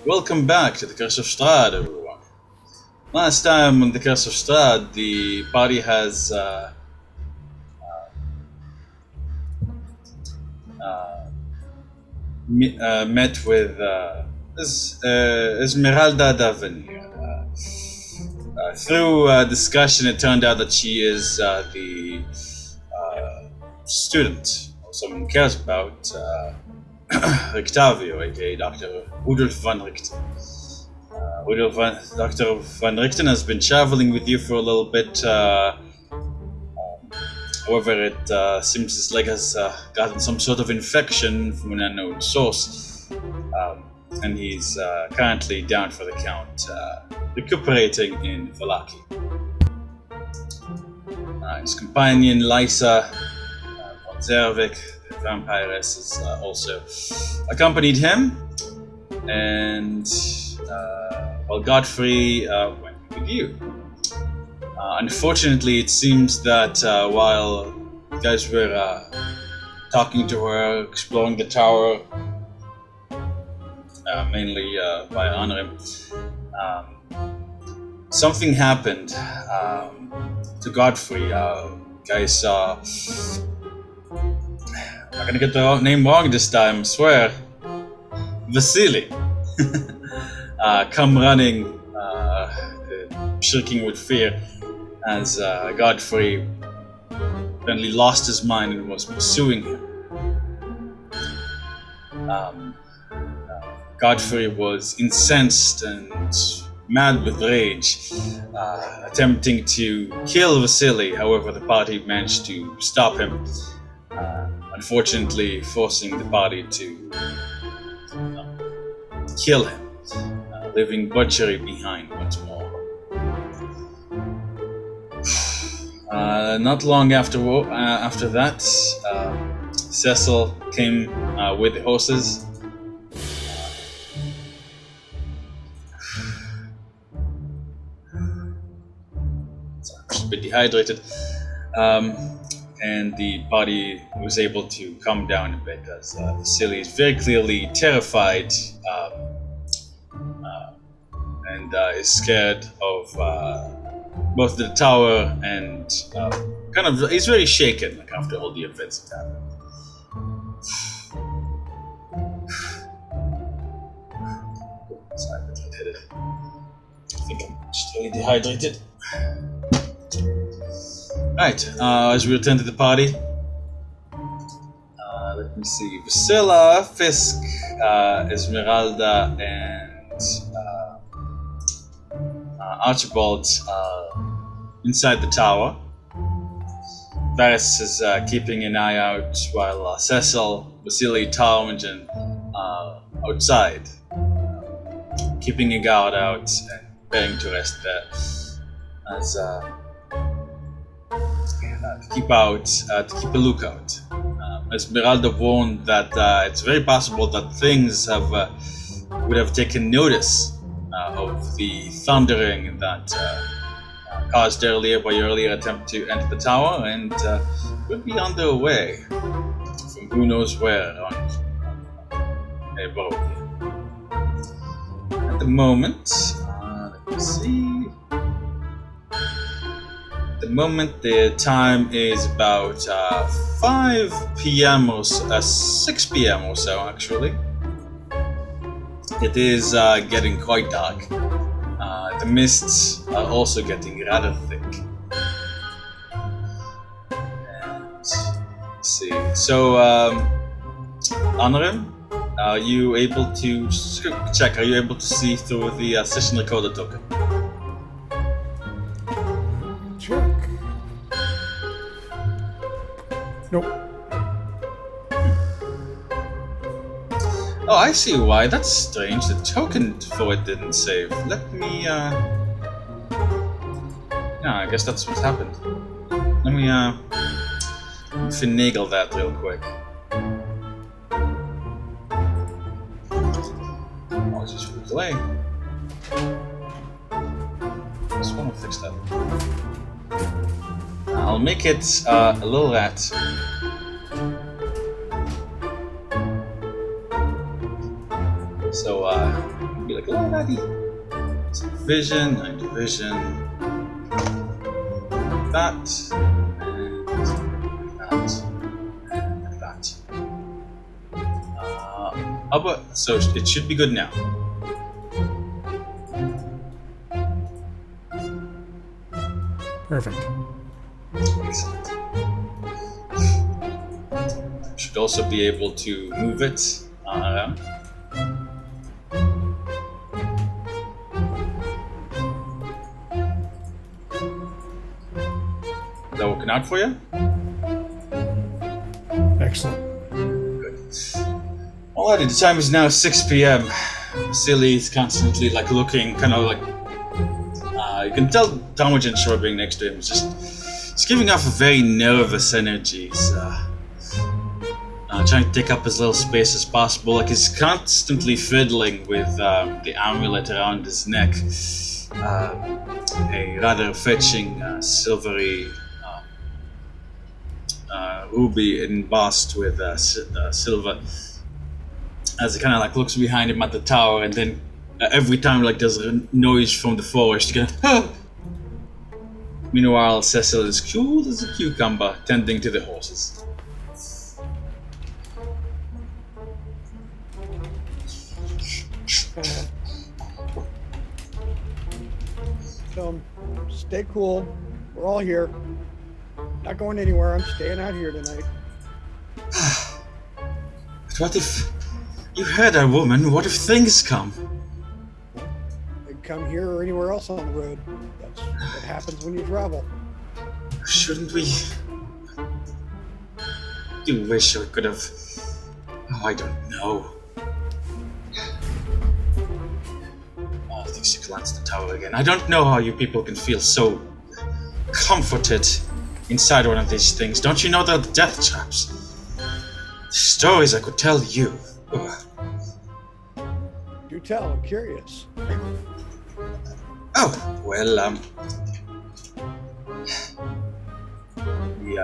Welcome back to the Curse of Strahd, everyone. Last time on the Curse of Strahd, the party has met with Ezmerelda Davenir. Through discussion, it turned out that she is the student, or someone cares about, Rictavio, aka Dr. Rudolf van Richten. Dr. van Richten has been traveling with you for a little bit. However, it seems his leg has gotten some sort of infection from an unknown source, and he's currently down for the count, recuperating in Vallaki. His companion, Lysa von Zervik, the vampiress, has also accompanied him, and while Godfrey went with you. Unfortunately, it seems that while you guys were talking to her, exploring the tower, mainly by Honorim, something happened to Godfrey. Guys, I'm not gonna get the name wrong this time, I swear. Vysillia. Come running, shrieking with fear, as Godfrey apparently lost his mind and was pursuing him. Godfrey was incensed and mad with rage, attempting to kill Vysillia. However, the party managed to stop him, unfortunately forcing the party to kill him, leaving butchery behind once more. Not long after that, Cecil came with the horses. A bit dehydrated, and the body was able to calm down a bit as Vysillia is very clearly terrified and is scared of both the tower and he's very shaken, like, after all the events that happened. Sorry, I think I'm just really dehydrated. Right, as we return to the party, let me see. Vysillia, Fiske, Ezmerelda, and Archibald inside the tower. Varis is keeping an eye out, while Cecil, Vysillia, Tarmingen outside, keeping a guard out and preparing to rest there. As to keep a lookout. Ezmerelda warned that it's very possible that things would have taken notice of the thundering that caused your earlier attempt to enter the tower, and would be on their way from who knows where on a boat. At the moment, let me see. At the moment, the time is about 5 p.m. or so, 6 p.m. or so, actually. It is getting quite dark. The mists are also getting rather thick. And let's see. So, Honorim, are you able to check? Are you able to see through the session recorder token? Check. Nope. Oh, I see why. That's strange. The token for it didn't save. Let me, yeah, I guess that's what happened. Let me finagle that real quick. I'll just replay. Just want to fix that. I'll make it a little rat. So, be like, oh, daddy. So vision, night vision. That. And that. So it should be good now. Perfect. Excellent. Should also be able to move it around. Is that working out for you? Excellent. Good. Alrighty, the time is now 6 p.m. Vysillia is constantly looking, kind of you can tell Talmadge Shore being next to him is just giving off a very nervous energy. He's trying to take up as little space as possible. He's constantly fiddling with the amulet around his neck. A rather fetching silvery ruby embossed with silver. As he kind of looks behind him at the tower, and then every time there's a noise from the forest, you go, Meanwhile, Cecil is cool as a cucumber, tending to the horses. Stay cool. We're all here. Not going anywhere. I'm staying out here tonight. But what if you heard a woman? What if things come? They come here or anywhere else on the road. That's what happens when you travel. Shouldn't we? Do wish I could have. Oh, I don't know. Oh, I think she glanced at the tower again. I don't know how you people can feel so comforted inside one of these things. Don't you know they're the death traps? The stories I could tell you. Ugh. Do tell. I'm curious. Oh, well, he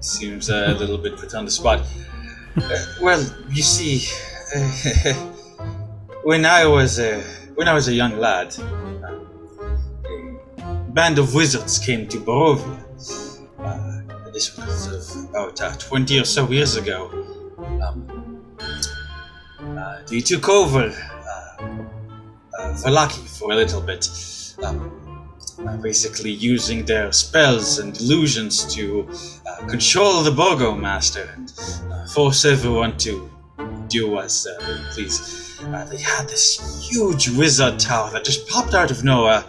seems a little bit put on the spot. Well, you see, when I was a young lad, a band of wizards came to Barovia. This was about 20 or so years ago. They took over Valaki for a little bit, basically using their spells and illusions to control the Borgo Master and force everyone to do as they please. They had this huge wizard tower that just popped out of nowhere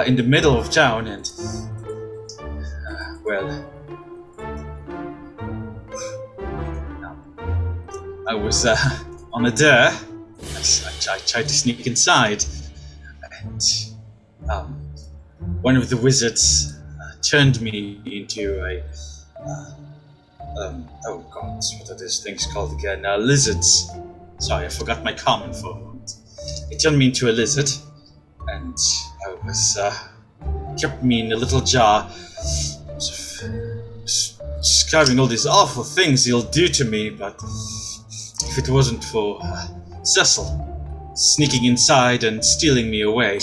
in the middle of town, and I was on a dare. I tried to sneak inside, and one of the wizards turned me into a oh god, what are those things called again? Lizards. Sorry, I forgot my common for a moment. It turned me into a lizard, and I was kept me in a little jar, describing all these awful things he'll do to me. But if it wasn't for Cecil sneaking inside and stealing me away.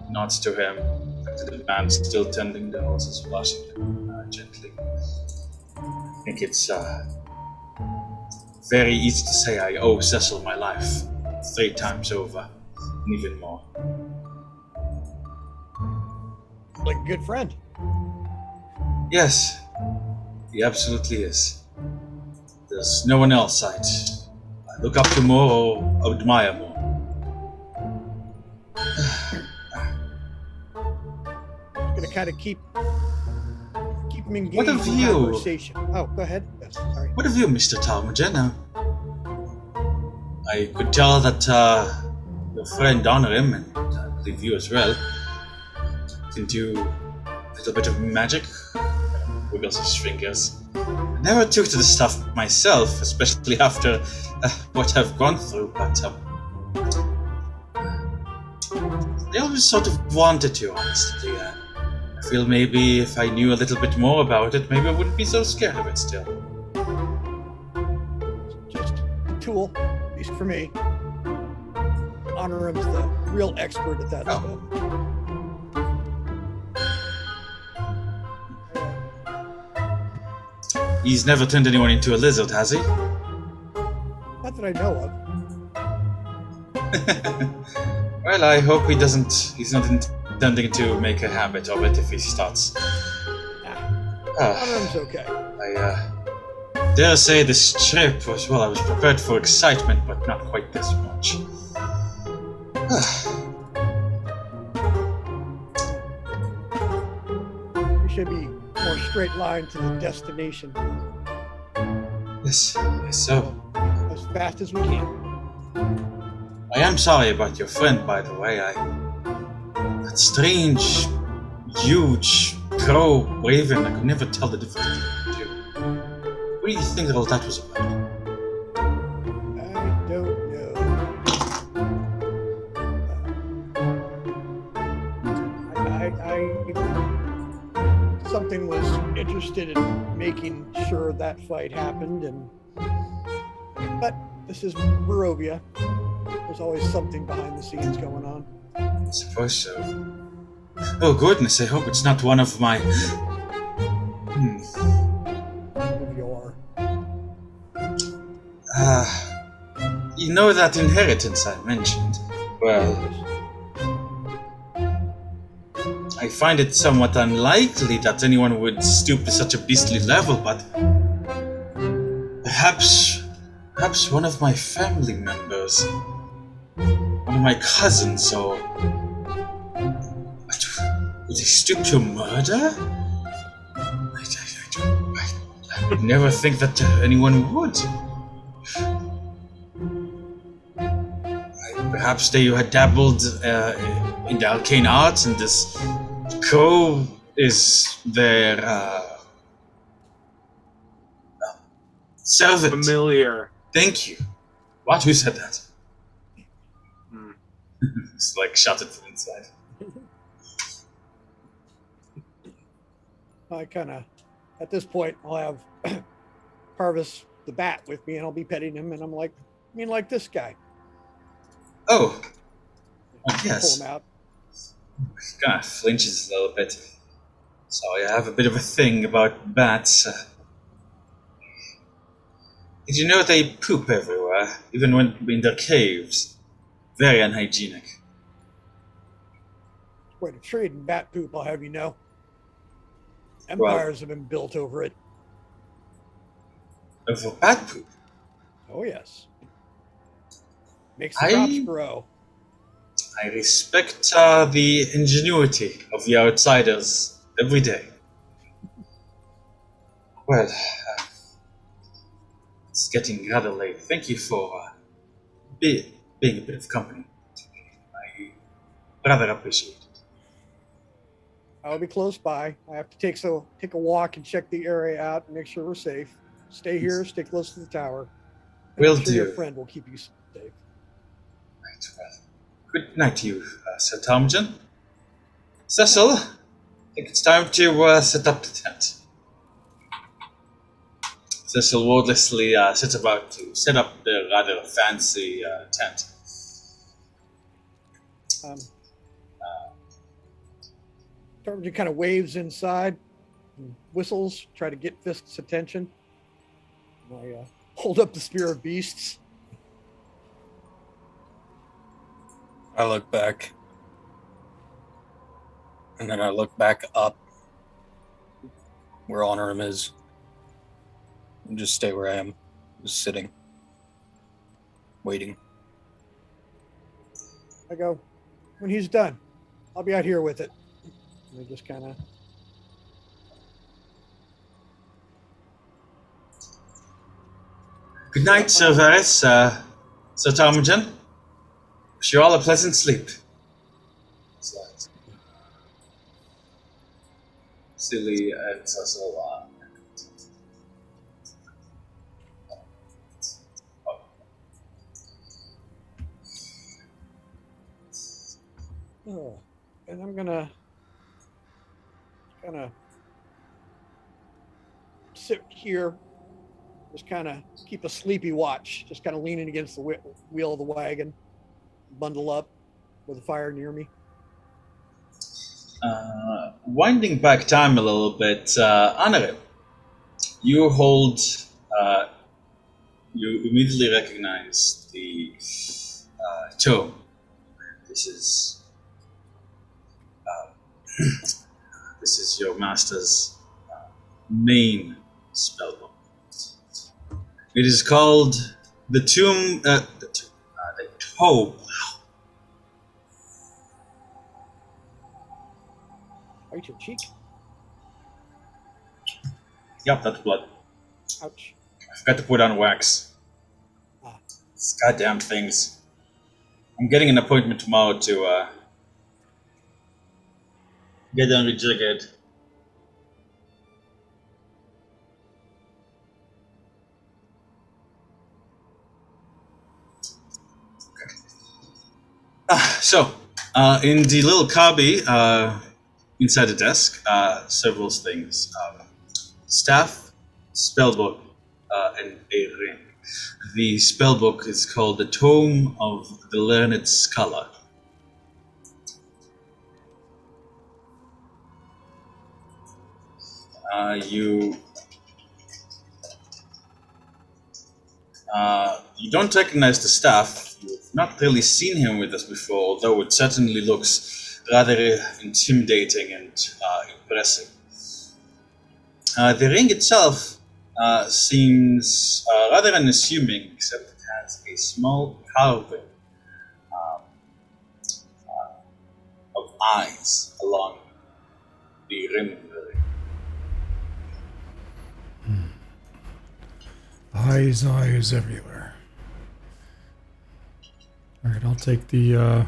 Nods to him, to the man still tending the horses, washing them gently. I think it's very easy to say I owe Cecil my life 3 times over, and even more. Like a good friend. Yes, he absolutely is. There's no one else I look up to more or admire more. Gonna kind of keep him engaged What of in you? conversation. Oh, go ahead. Yes, sorry. What of you, Mr. Talmadge? I could tell that your friend Honorim, and I believe you as well, can do a little bit of magic. Wiggles his fingers. I never took to the stuff myself, especially after what I've gone through, but I always sort of wanted to, honestly. I feel maybe if I knew a little bit more about it, maybe I wouldn't be so scared of it still. Just a tool, at least for me. Honorum's the real expert at that stuff. He's never turned anyone into a lizard, has he? Not that I know of. Well, I hope he's not intending to make a habit of it if he starts. Honorum's okay. I dare say this trip was, well, I was prepared for excitement, but not quite this much. We should be more straight line to the destination. Yes, so. As fast as we can. I am sorry about your friend, by the way. That strange, huge crow raven, I could never tell the difference between the two. What do you think all that was about? I don't know. Something was interested in making sure that fight happened, but this is Barovia. There's always something behind the scenes going on. I suppose so. Oh goodness, I hope it's not one of my... Of your... You know that inheritance I mentioned? Well, I find it somewhat unlikely that anyone would stoop to such a beastly level, but perhaps one of my family members, one of my cousins, or would they stoop to murder? I would never think that anyone would. Perhaps they had dabbled in the arcane arts, and this crow is their servant. Familiar. Thank you. What? Who said that? It's like shouted from inside. I kind of, at this point, I'll have Parvis the bat with me, and I'll be petting him, and I'm like, I mean, like this guy. Oh. Yes. Pull him out. He kind of flinches a little bit. Sorry, I have a bit of a thing about bats. Did you know they poop everywhere, even when in their caves? Very unhygienic. Quite a trade in bat poop, I'll have you know. Empires have been built over it. Over bat poop? Oh, yes. Makes the crops grow. I respect the ingenuity of the outsiders every day. Well, it's getting rather late. Thank you for being a bit of company. I rather appreciate it. I'll be close by. I have to take a walk and check the area out and make sure we're safe. Stay here, stay close to the tower. Will I'm sure do. Your friend will keep you safe. Right, well. Good night to you, Sir Tomjen. Cecil, I think it's time to set up the tent. Cecil wordlessly sets about to set up the rather fancy tent. Tomjen kind of waves inside, and whistles, try to get Fisk's attention. I hold up the Spear of Beasts. I look back. And then I look back up where Honorum is. And just stay where I am. Just sitting. Waiting. I go, when he's done, I'll be out here with it. And I just kind of... Good night, Sir Varis, Sir Tomjen. Wish you all a pleasant sleep. Silly and Cecil. Oh, and I'm gonna kind of sit here, just kind of keep a sleepy watch, just kind of leaning against the wheel of the wagon. bundle up with a fire near me. Winding back time a little bit, Anare, you hold, you immediately recognize the tome. This is this is your master's main spellbook. It is called the Tomb. The Tome. Bite your cheek. Yep, that's blood. Ouch. I forgot to put on wax. Ah. These goddamn things. I'm getting an appointment tomorrow to get them rejiggered. So, in the little cubby inside the desk, several things. Staff, spellbook, and a ring. The spellbook is called the Tome of the Learned Scholar. You don't recognize the staff. You've not really seen him with us before, although it certainly looks rather intimidating and impressive. The ring itself seems rather unassuming, except it has a small carving of eyes along the rim of the ring. Eyes everywhere. Alright, I'll take the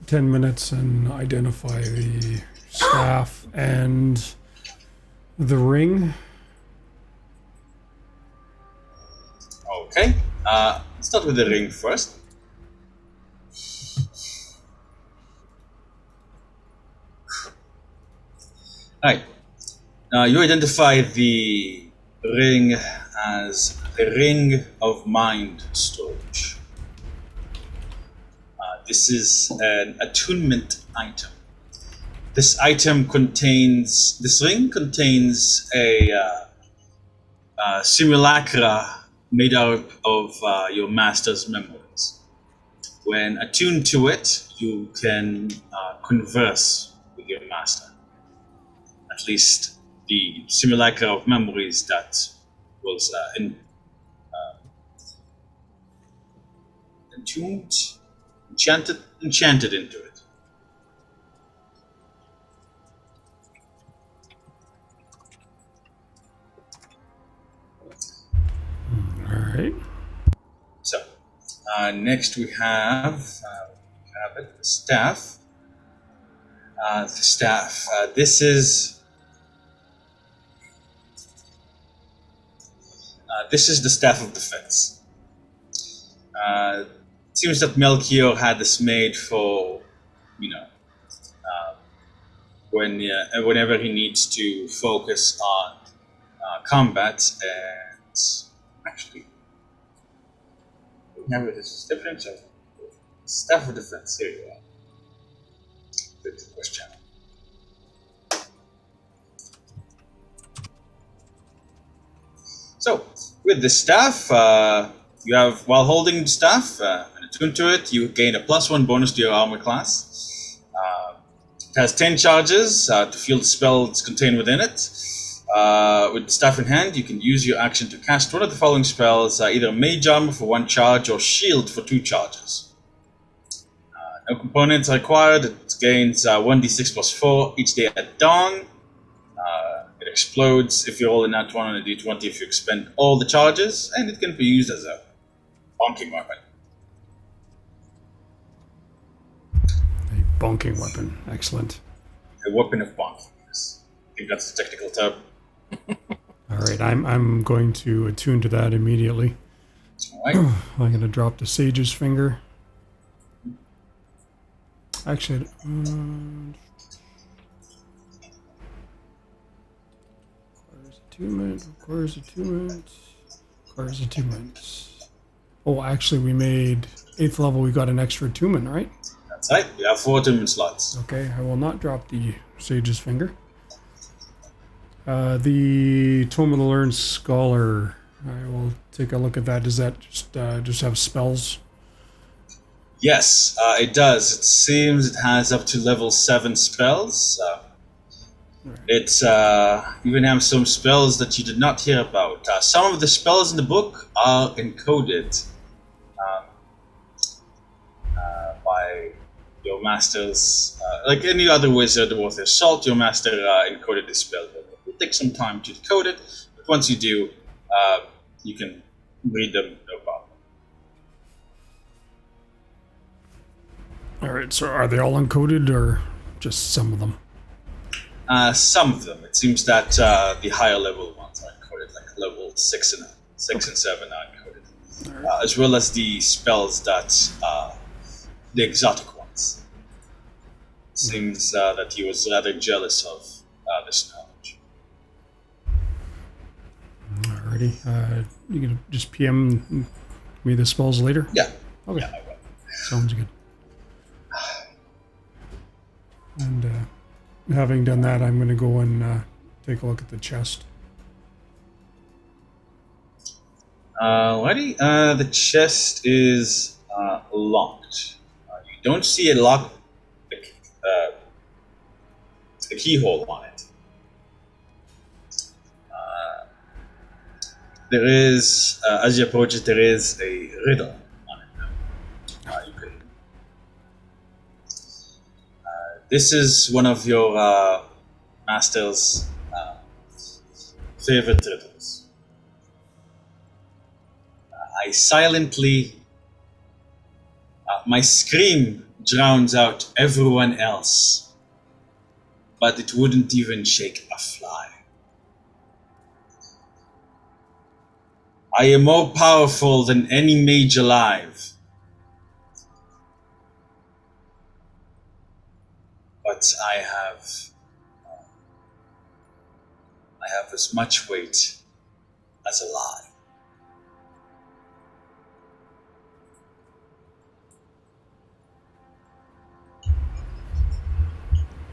10 minutes and identify the staff and the ring. Okay, let's start with the ring first. Alright, now you identify the ring as the Ring of Mind Storage. This is an attunement item. This ring contains a simulacra made out of your master's memories. When attuned to it, you can converse with your master. At least the simulacra of memories that was entombed, enchanted into it. All right. So, next we have the staff. The staff. This is the staff of defense. It seems that Melchior had this made for, whenever he needs to focus on combat. And actually, we have this difference of staff of defense. Here you are. Good question. So, with the staff, you have, while holding the staff and attuned to it, you gain a +1 bonus to your armor class. It has 10 charges to field spells contained within it. With the staff in hand, you can use your action to cast one of the following spells, either Mage Armor for 1 charge or Shield for 2 charges. No components are required. It gains 1d6 plus 4 each day at dawn. It explodes if you roll a nat 1 on a d20 if you expend all the charges, and it can be used as a bonking weapon. A bonking weapon. Excellent. A weapon of bonking, yes. I think that's the technical term. All right, I'm going to attune to that immediately. All right. I'm going to drop the sage's finger. Actually, requires attunement. Oh, actually, we made 8th level. We got an extra attunement, right? That's right. We have 4 attunement slots. Okay, I will not drop the Sage's Finger. The Tome of the Learned Scholar. I will take a look at that. Does that just have spells? Yes, it does. It seems it has up to level 7 spells. It even has some spells that you did not hear about. Some of the spells in the book are encoded by your masters. Like any other wizard worth their salt, your master encoded the spell. It will take some time to decode it, but once you do, you can read them, no problem. All right, so are they all encoded or just some of them? Some of them. It seems that the higher level ones are encoded, like level 6 and 7 are encoded, Right. As well as the spells that the exotic ones. Seems that he was rather jealous of this knowledge. Alrighty, you can just PM me the spells later. Yeah. Okay, Yeah, I will. sounds good. And having done that, I'm going to go and take a look at the chest. Alrighty. The chest is locked. You don't see a lock, a keyhole on it. There is, as you approach it, there is a riddle on it. You can. This is one of your master's favorite riddles. I silently. My scream drowns out everyone else, but it wouldn't even shake a fly. I am more powerful than any mage alive, but I have as much weight as a lie.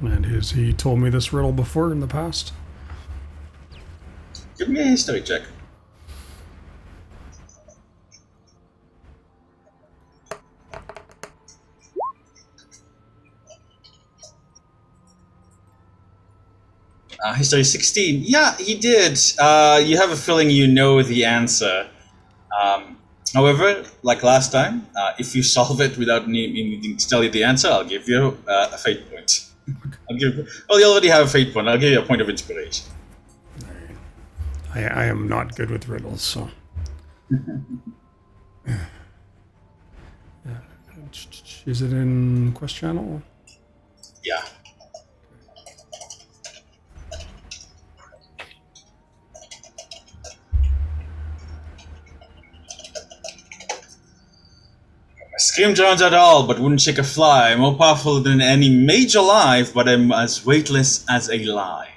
And has he told me this riddle before in the past? Give me a history check. History 16. Yeah, he did. You have a feeling you know the answer. However, like last time, if you solve it without needing to tell you the answer, I'll give you a fate point. Well, you already have a fate point. I'll give you a point of inspiration. I am not good with riddles, so. Is it in Quest Channel? Yeah. My scream drowns out all, but wouldn't shake a fly. I'm more powerful than any mage alive, but I'm as weightless as a lie.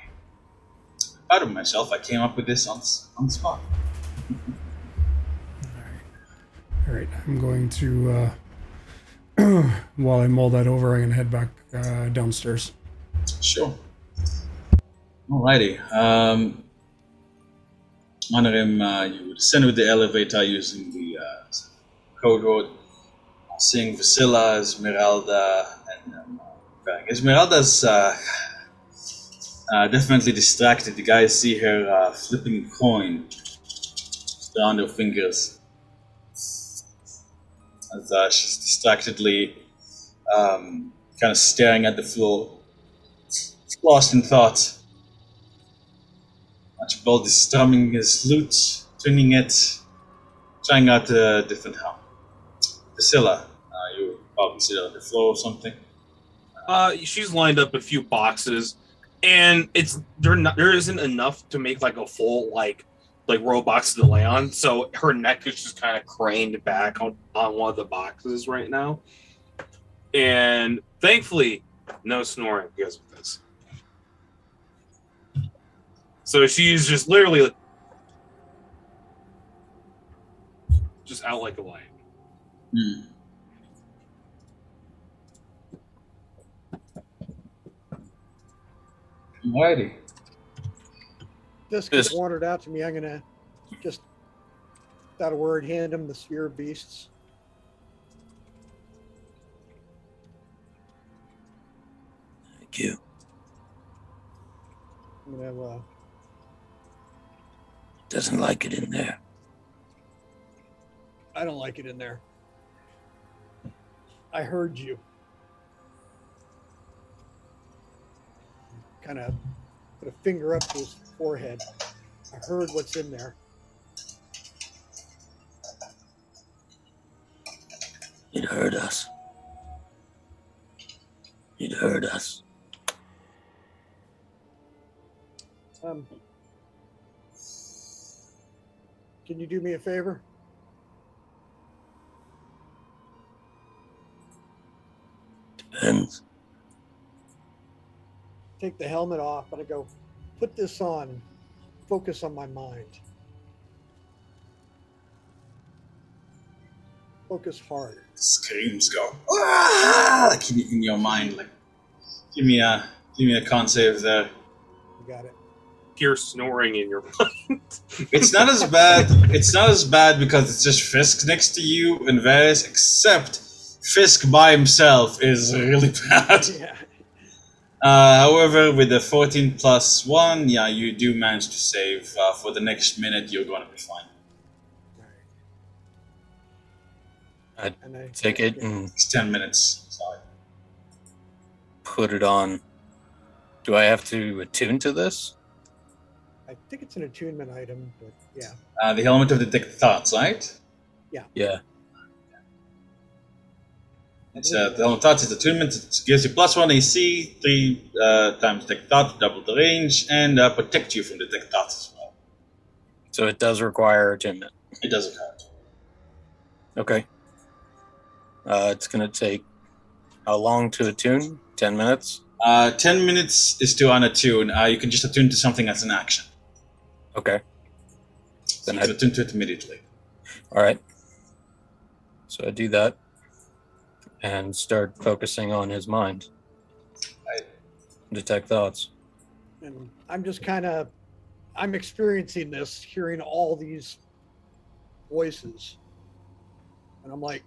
Proud of myself, I came up with this on the spot. All right, I'm going to, while I mull that over, I'm going to head back downstairs. Sure. Alrighty. Honorim, you descend with the elevator using the code word, seeing Vysillia, Ezmerelda, and Ezmerelda's definitely distracted. You guys see her flipping a coin around her fingers as she's distractedly kind of staring at the floor, lost in thought. Archibald is strumming his lute, tuning it, trying out a different hum. Vysillia, you probably sit on the floor or something. She's lined up a few boxes, and there isn't enough to make like a full like row box to lay on. So her neck is just kind of craned back on one of the boxes right now, and thankfully, no snoring because of this. So she's just literally just out like a light. Hmm. Alrighty. This This- has wandered out to me. I'm gonna just, without a word, hand him the sphere of beasts. Thank you. I'm gonna. Doesn't like it in there. I don't like it in there. I heard you. Kind of put a finger up to his forehead. I heard what's in there. It hurt us. It hurt us. Can you do me a favor? Depends. Take the helmet off, but I go, put this on. Focus on my mind. Focus hard. Screams go "Ah!" like in your mind. Like, give me a con save there. You got it. Hear snoring in your mind. It's not as bad. It's not as bad because it's just Fiske next to you and Varis. Except Fiske by himself is really bad. Yeah. However, with the 14 plus 1, yeah, you do manage to save. For the next minute, you're going to be fine. And I Take it and It's 10 minutes. Sorry. put it on. Do I have to attune to this? I think it's an attunement item, but yeah. The helmet of detect thoughts, right? Yeah. It's the helmet of thoughts is attunement. It gives you plus 1 AC, 3 times detect thought, double the range, and protect you from detect thoughts as well. So it does require attunement. It doesn't hurt. Okay. It's going to take how long to attune? 10 minutes? 10 minutes is to unattune. You can just attune to something as an action. Okay. So Then you can attune to it immediately. All right. So I do that and start focusing on his mind. Right. Detect thoughts. And I'm just I'm experiencing this, hearing all these voices. And I'm like,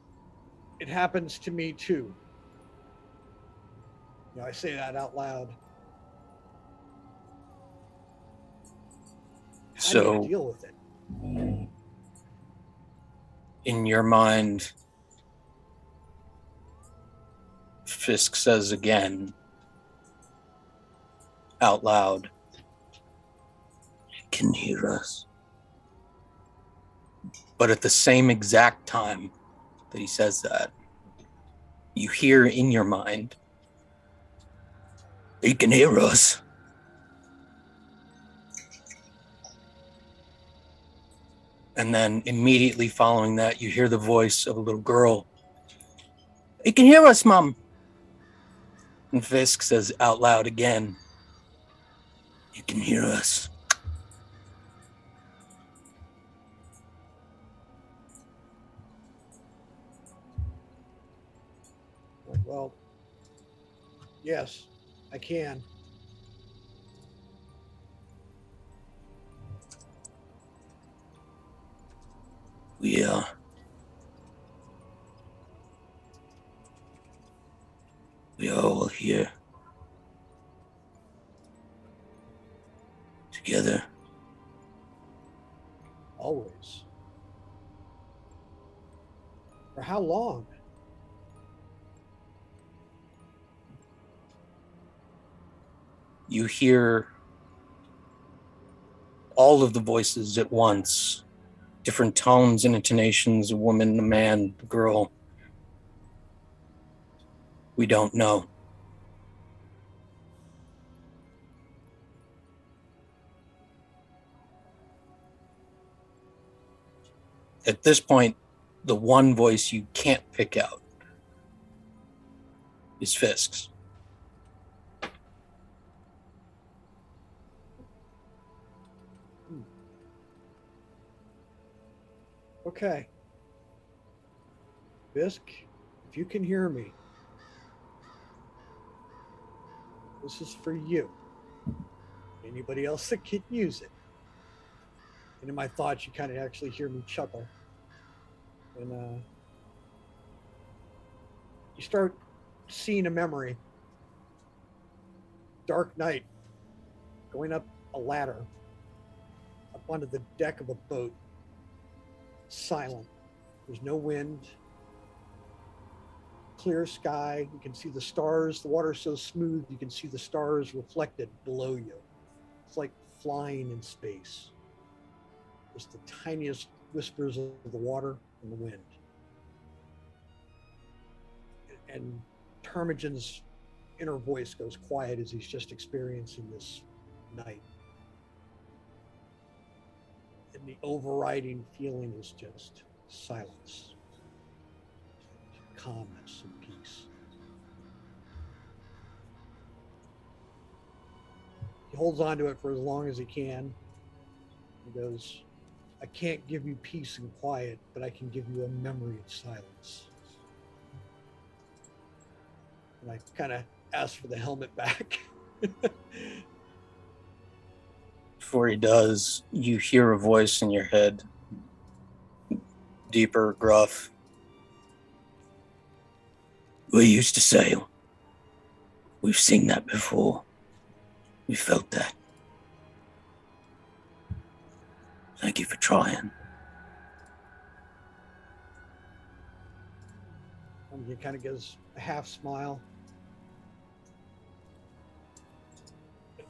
it happens to me too. You know, I say that out loud. How do So you deal with it? in your mind, Fiske says again out loud, "It can hear us." But at the same exact time that he says that, you hear in your mind, "He can hear us." And then immediately following that, you hear the voice of a little girl. "He can hear us, Mom." And Fiske says out loud again, "You can hear us." Like, well, yes, I can. We are all here together. Always. For how long? You hear all of the voices at once, different tones and intonations, a woman, a man, a girl. We don't know. At this point, the one voice you can't pick out is Fiske's. Okay. Fiske, if you can hear me, this is for you. Anybody else that can use it. And in my thoughts, you kind of actually hear me chuckle. And you start seeing a memory. Dark night, going up a ladder, up onto the deck of a boat. Silent. There's no wind. Clear sky. You can see the stars. The water's so smooth, you can see the stars reflected below you. It's like flying in space. Just the tiniest whispers of the water and the wind. And Termigen's inner voice goes quiet as he's just experiencing this night. And the overriding feeling is just silence, calmness, and peace. He holds on to it for as long as he can. He goes, I can't give you peace and quiet, but I can give you a memory of silence. And I kind of ask for the helmet back. Before he does, you hear a voice in your head, deeper, gruff. We used to sail. We've seen that before. We felt that. Thank you for trying. And he kind of gives a half smile.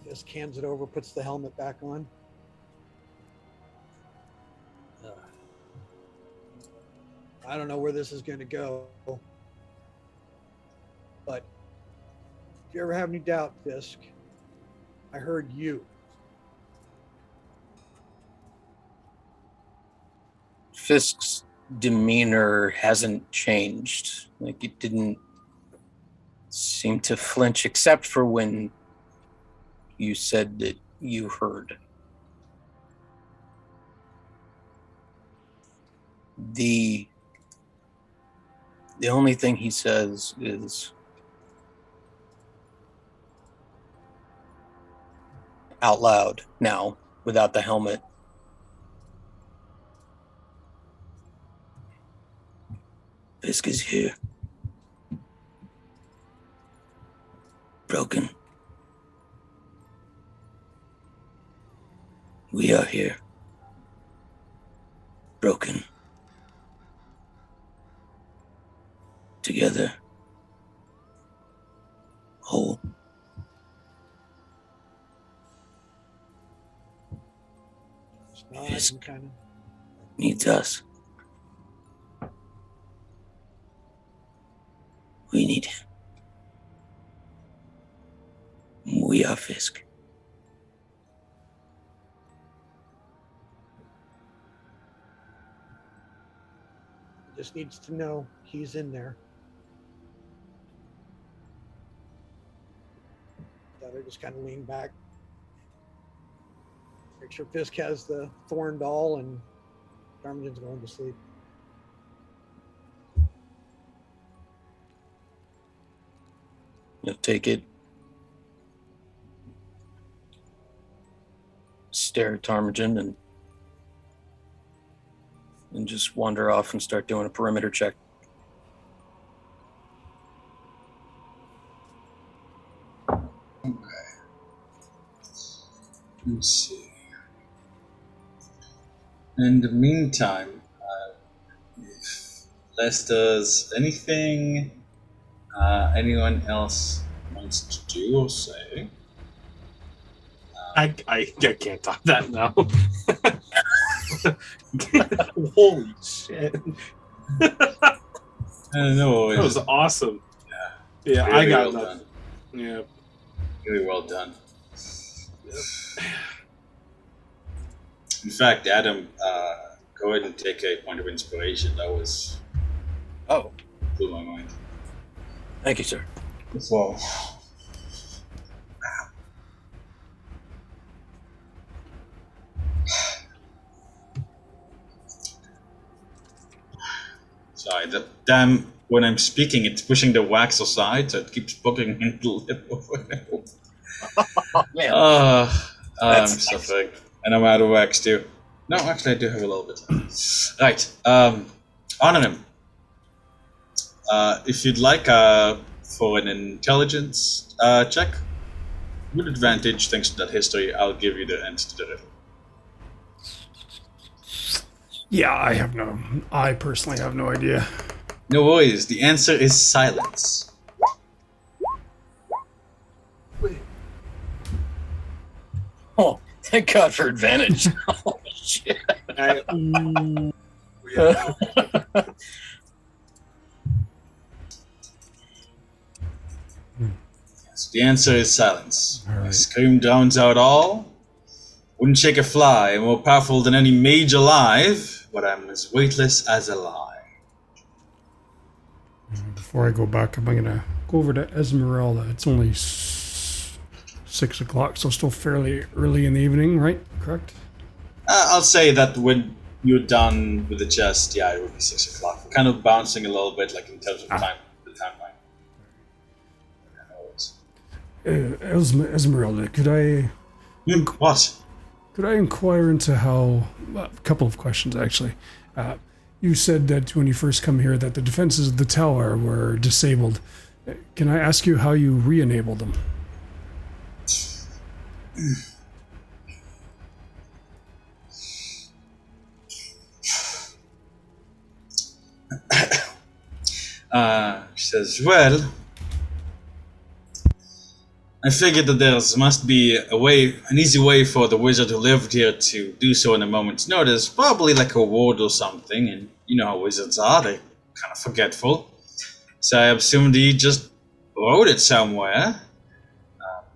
Just cans it over, puts the helmet back on. I don't know where this is going to go, but if you ever have any doubt, Fiske, I heard you. Fiske's demeanor hasn't changed. Like, it didn't seem to flinch, except for when you said that you heard. The only thing he says is out loud now, without the helmet. Fiske is here. Broken. We are here. Broken. Together. Whole. Fiske Kind of needs us. We need him. We are Fiske. just needs to know he's in there. Daughter just kind of lean back. Make sure Fiske has the thorn doll and Darmian's going to sleep. You'll take it. Stare at Ptarmigan and just wander off and start doing a perimeter check. Okay. Let's see. In the meantime, if Les does anything anyone else wants to do or say. I can't top that now. Holy shit. I don't know. That was awesome. Yeah, really I got well nothing. done. Yeah. Really well done. In fact, Adam, go ahead and take a point of inspiration. That was blew my mind. Thank you, sir. Well, Sorry, that damn, when I'm speaking, it's pushing the wax aside, so it keeps poking into the lip over and over. Oh, man. I'm That's nice. suffering. And I'm out of wax too. No, actually, I do have a little bit. Right. Honor him. If you'd like, for an intelligence check, with advantage, thanks to that history, I'll give you the end to the riddle. Yeah, I personally have no idea. No worries. The answer is silence. Oh, thank God for advantage. Oh, shit. So the answer is silence. All My right. scream drowns out all. Wouldn't shake a fly. I'm more powerful than any mage alive, but I'm as weightless as a lie. Before I go back, I'm going to go over to Ezmerelda. It's only 6 o'clock, so still fairly early in the evening, right? Correct? I'll say that when you're done with the chest, yeah, it would be 6 o'clock. We're kind of bouncing a little bit, like in terms of time, the timeline. Ezmerelda, What? could I inquire into how... a couple of questions, actually. You said that when you first come here that the defenses of the tower were disabled. Can I ask you how you re-enabled them? She says, well, I figured that there must be an easy way for the wizard who lived here to do so in a moment's notice, probably like a ward or something, and you know how wizards are, they're kind of forgetful. So I assumed he just wrote it somewhere.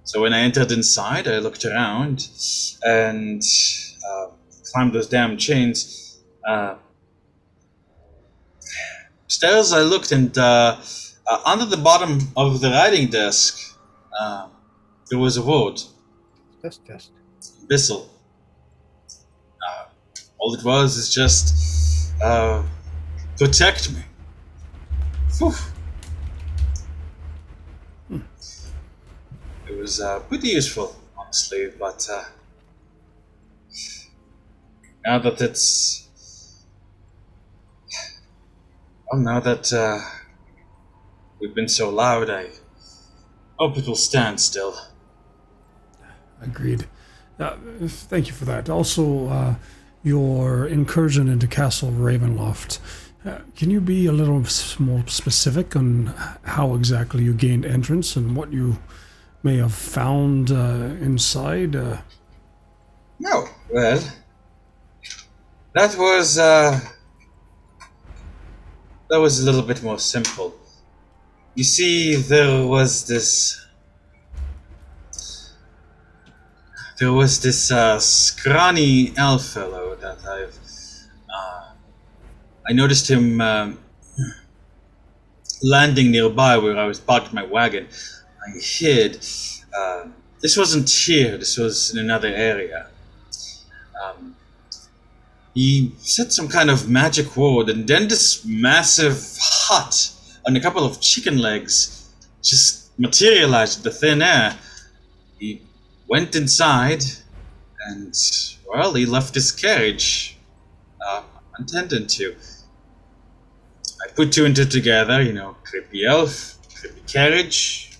So when I entered inside, I looked around and climbed those damn chains. Upstairs I looked, and under the bottom of the writing desk, there was a word. Test. Vysil. All it was is just protect me. Whew. It was pretty useful, honestly, but now that we've been so loud, I hope it will stand still. Agreed. Thank you for that. Also, your incursion into Castle Ravenloft. Can you be a little more specific on how exactly you gained entrance and what you may have found inside? No, well, that was a little bit more simple. You see, there was this scrawny elf fellow that I noticed him landing nearby where I was parked my wagon. I hid. This wasn't here. This was in another area. He said some kind of magic word, and then this massive hut on a couple of chicken legs just materialized in the thin air. He went inside, and, well, he left his carriage untended to. I put two and two together, creepy elf, creepy carriage.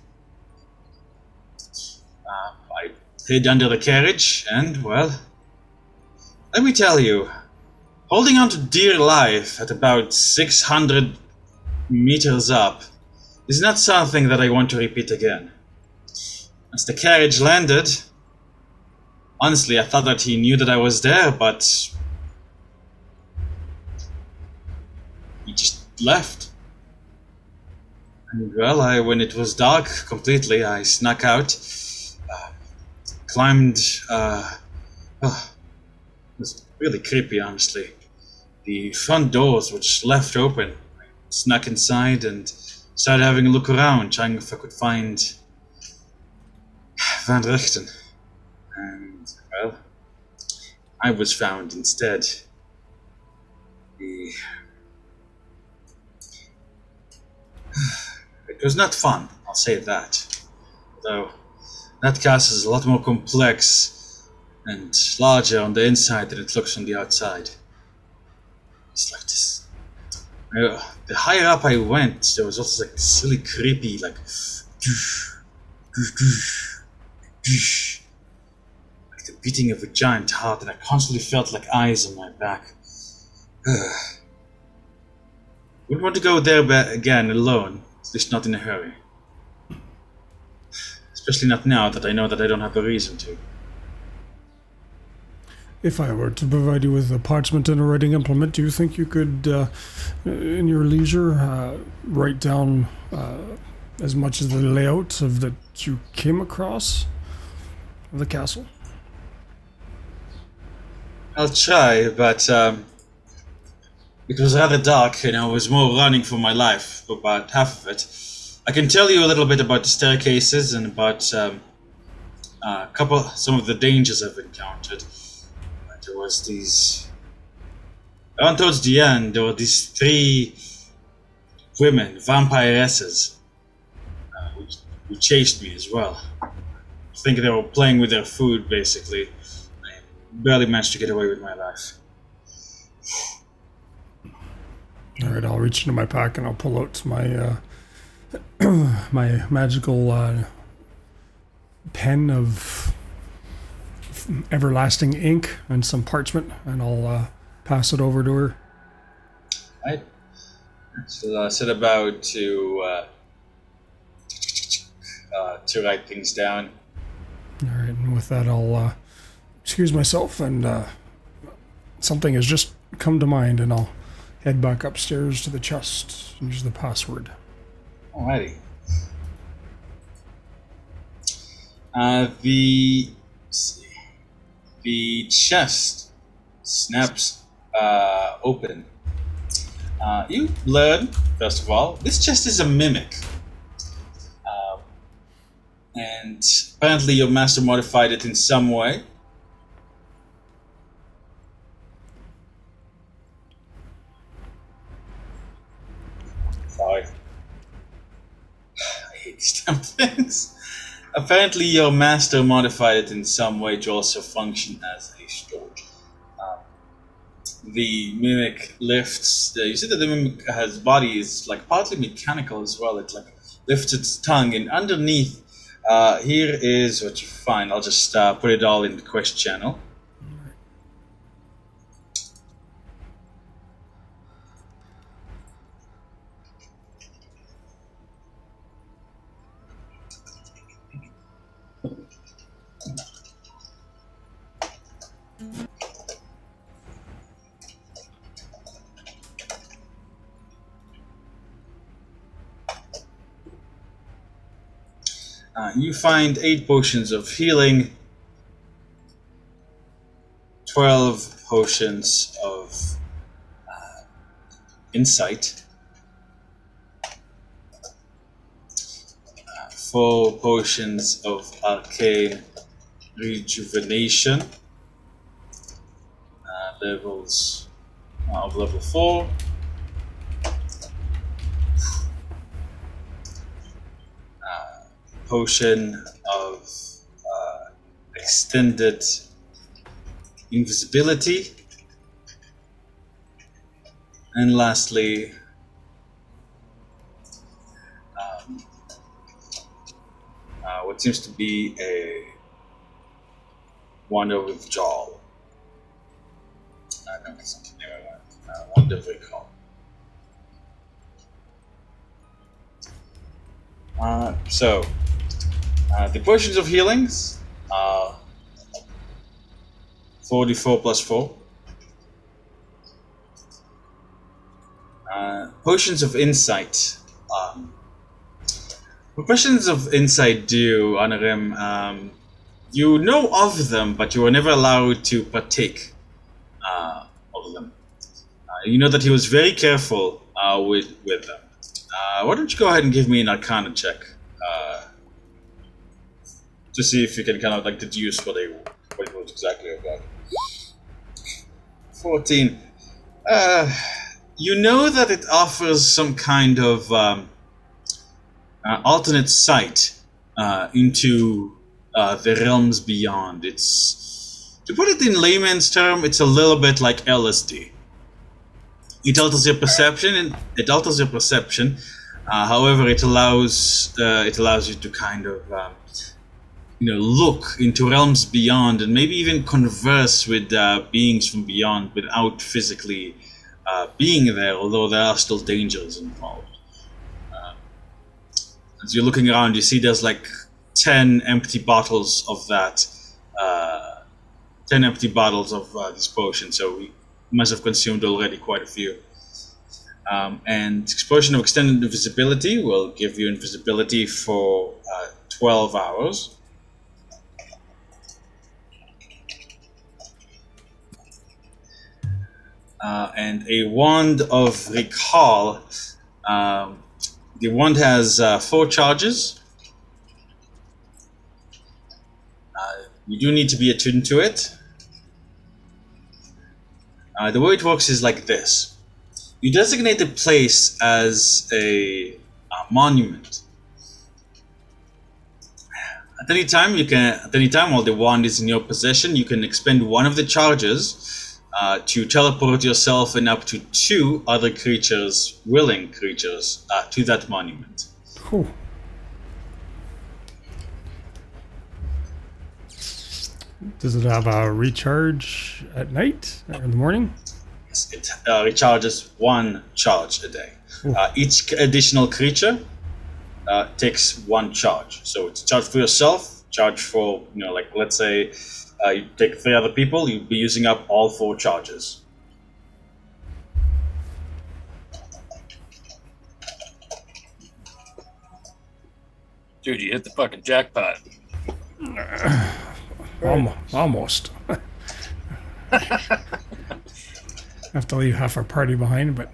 I hid under the carriage, and, well, let me tell you, holding on to dear life at about 600 meters up is not something that I want to repeat again. As the carriage landed, honestly, I thought that he knew that I was there, but he just left. And well, when it was dark completely, I snuck out, climbed, it was really creepy, honestly. The front doors were just left open. I snuck inside and started having a look around, trying if I could find Van Richten. And, well, I was found instead. was not fun, I'll say that. Though that castle is a lot more complex and larger on the inside than it looks on the outside. It's like this. The higher up I went, there was also like this really creepy, like the beating of a giant heart, and I constantly felt like eyes on my back. Wouldn't want to go there again alone, at least not in a hurry. Especially not now that I know that I don't have a reason to. If I were to provide you with a parchment and a writing implement, do you think you could, in your leisure, write down as much as the layout of that you came across of the castle? I'll try, but it was rather dark, and I was more running for my life for about half of it. I can tell you a little bit about the staircases and about some of the dangers I've encountered. There was these... Around towards the end, there were these 3 women, vampiresses, who chased me as well. I think they were playing with their food, basically. I barely managed to get away with my life. Alright, I'll reach into my pack and I'll pull out my my magical pen of everlasting ink and some parchment, and I'll pass it over to her. Right. So I set about to write things down. Alright, and with that I'll excuse myself, and something has just come to mind, and I'll head back upstairs to the chest and use the password. Alrighty. The chest snaps open. You learn, first of all, this chest is a mimic. And apparently your master modified it in some way. Sorry. I hate these damn things. Apparently your master modified it in some way to also function as a storage. The mimic lifts. You see that the mimic has body is like partly mechanical as well. It like lifts its tongue, and underneath here is what you find. I'll just put it all in the quest channel. You find 8 potions of healing, 12 potions of insight, 4 potions of arcane rejuvenation, levels of level 4. Potion of extended invisibility, and lastly what seems to be a wonder withdrawal. No, it's not. Never mind. Wonder recall. The potions of healings are 44 plus 4. Potions of insight. What potions of insight do, Anarim? You know of them, but you were never allowed to partake of them. You know that he was very careful with them. Why don't you go ahead and give me an Arcana check to see if you can kind of like deduce what it was exactly about. 14. You know that it offers some kind of alternate sight into the realms beyond. It's, to put it in layman's term, it's a little bit like LSD. It alters your perception. However, it allows you to kind of look into realms beyond and maybe even converse with beings from beyond without physically being there. Although there are still dangers involved. As you're looking around, you see there's like 10 empty bottles of that. 10 empty bottles of this potion. So we must have consumed already quite a few. And exposure of extended invisibility will give you invisibility for 12 hours. And a wand of recall. The wand has 4 charges. You do need to be attuned to it. The way it works is like this. You designate a place as a monument. At any time while the wand is in your possession, you can expend one of the charges to teleport yourself and up to 2 other creatures, willing creatures, to that monument. Cool. Does it have a recharge at night or in the morning? It recharges 1 charge a day. Each additional creature takes 1 charge. So it's charge for yourself, charge for, like let's say you take 3 other people, you'd be using up all 4 charges. Dude, you hit the fucking jackpot. Almost. I have to leave half our party behind, but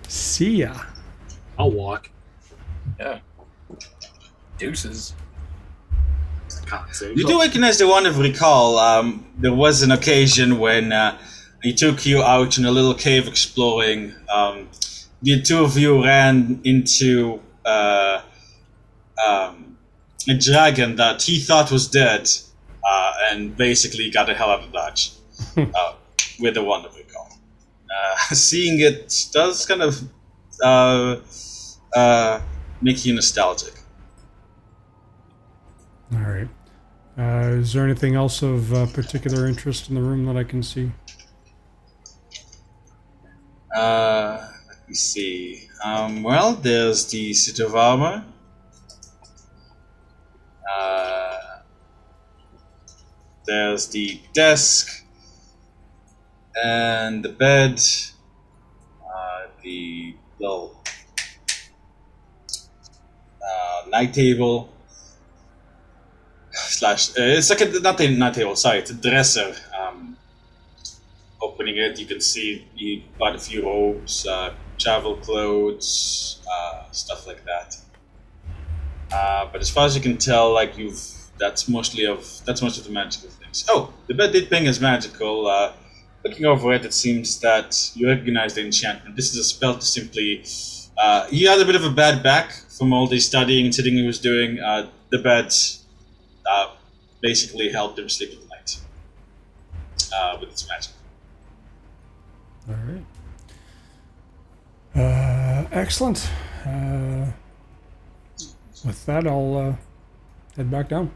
see ya. I'll walk. Yeah. Deuces. You do recognize the wand of recall. There was an occasion when he took you out in a little cave exploring. The 2 of you ran into a dragon that he thought was dead, and basically got the hell out of Dodge. With the wand of recall. Seeing it does kind of make you nostalgic. All right. Is there anything else of particular interest in the room that I can see? Let me see. Well, there's the suit of armor. There's the desk. And the bed, the little night table slash it's like not a night table. Sorry, it's a dresser. Opening it, you can see you bought a few robes, travel clothes, stuff like that. But as far as you can tell, like that's most of the magical things. Oh, the bed did ping as magical. Looking over it, it seems that you recognize the enchantment. This is a spell to simply... he had a bit of a bad back from all the studying and sitting he was doing. The bed basically helped him sleep at night with its magic. All right. Excellent. With that, I'll head back down.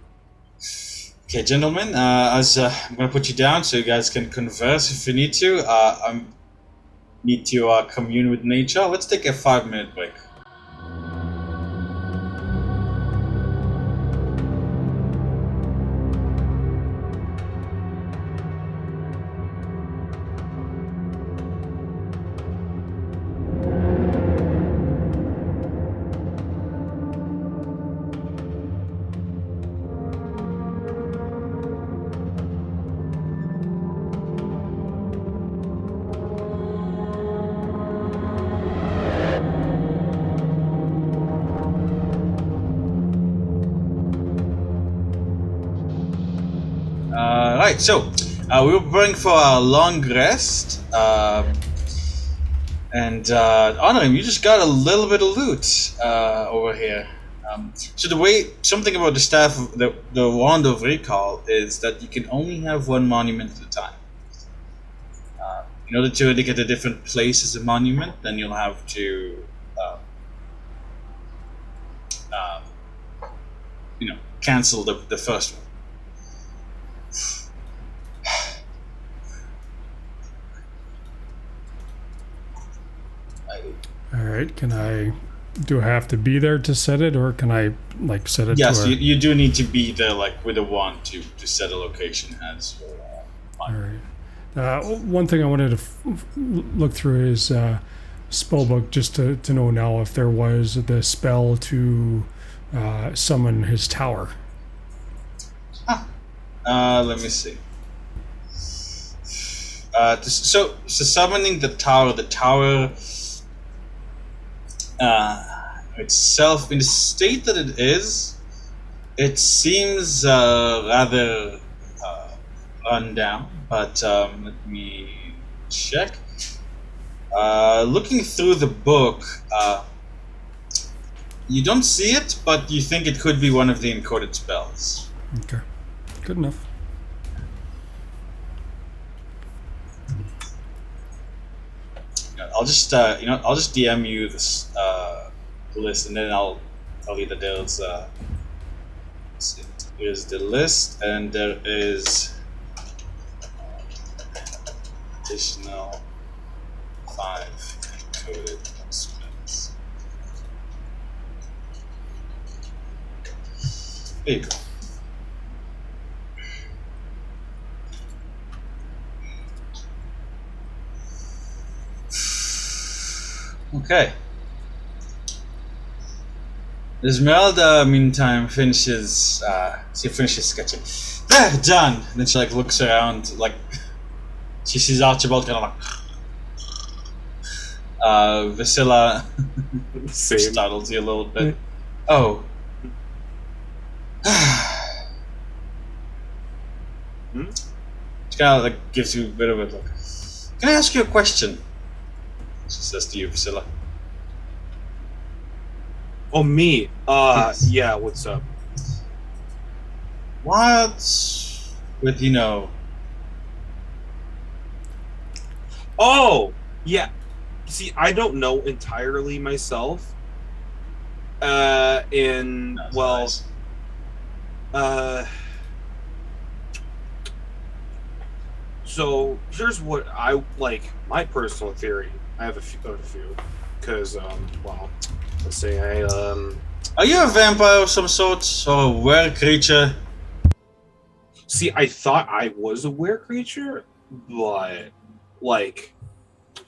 Okay, gentlemen, as I'm going to put you down so you guys can converse if you need to. I need to commune with nature. Let's take a 5-minute break. So we were preparing for a long rest, And honor him, you just got a little bit of loot over here. So something about the staff, the wand of recall, is that you can only have one monument at a time. In order to indicate a different place as a monument, then you'll have to, cancel the first one. All right. Do I have to be there to set it, or can I set it? Yes, to you do need to be there, with a wand to set a location as. All right. One thing I wanted to look through is spellbook, just to know now if there was the spell to summon his tower. Let me see. So summoning the tower itself, in the state that it is, it seems rather run down. But let me check. Looking through the book, you don't see it, but you think it could be one of the encoded spells. Okay, good enough. I'll just DM you this list, and then I'll tell you that here's the list, and there is additional 5 encoded spells. There you go. Okay. Ezmerelda, meantime, finishes sketching. There, done! And then she looks around, she sees Archibald kind of Vysillia startles you a little bit. Oh. She kind of gives you a bit of a look. Can I ask you a question? She says to you, Vysillia. Oh, me? Yes. Yeah, what's up? What's with, Oh, yeah. See, I don't know entirely myself. Nice. So here's what I like. My personal theory. I have a few, because let's say Are you a vampire of some sort, or a were creature? See, I thought I was a were creature, but I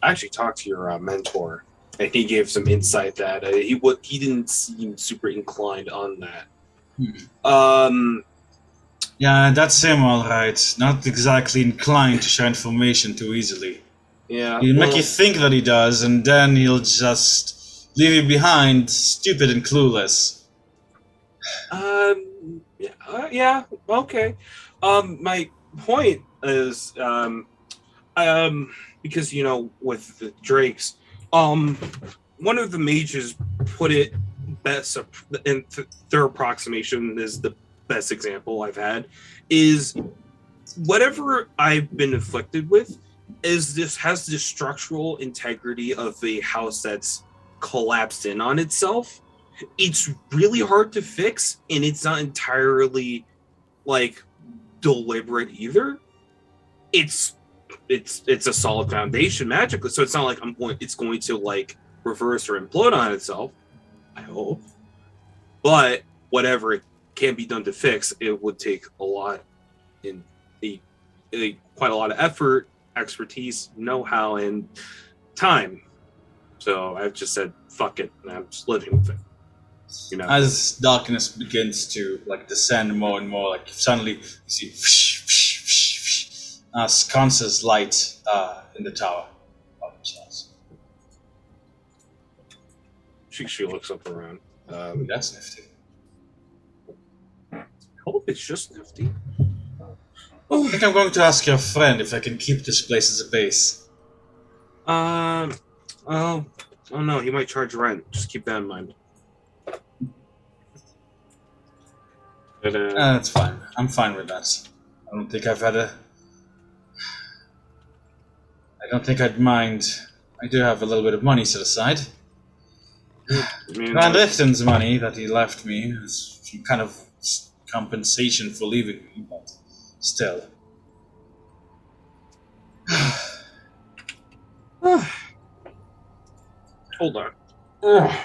actually talked to your mentor, and he gave some insight that he didn't seem super inclined on that. Yeah, that's him, alright. Not exactly inclined to share information too easily. Yeah, He'll make you think that he does, and then he'll just leave you behind, stupid and clueless. Yeah, okay. My point is, because with the drakes, one of the mages put it best, and their approximation is the best example I've had, is whatever I've been afflicted with has this structural integrity of a house that's collapsed in on itself. It's really hard to fix, and it's not entirely deliberate either. It's a solid foundation magically, so it's not like it's going to reverse or implode on itself, I hope. But whatever it can be done to fix, it would take a lot quite a lot of effort, expertise, know-how, and time. So I've just said fuck it, and I'm just living with it. As darkness begins to descend more and more, suddenly you see sconces light in the tower. She looks up around. That's nifty. I hope it's just nifty. I think I'm going to ask your friend if I can keep this place as a base. Oh no, he might charge rent. Just keep that in mind. But, That's fine. I'm fine with that. I don't think I'd mind. I do have a little bit of money set aside. I mean, Van Richten's money that he left me is some kind of compensation for leaving me, but still. hold on. Ugh.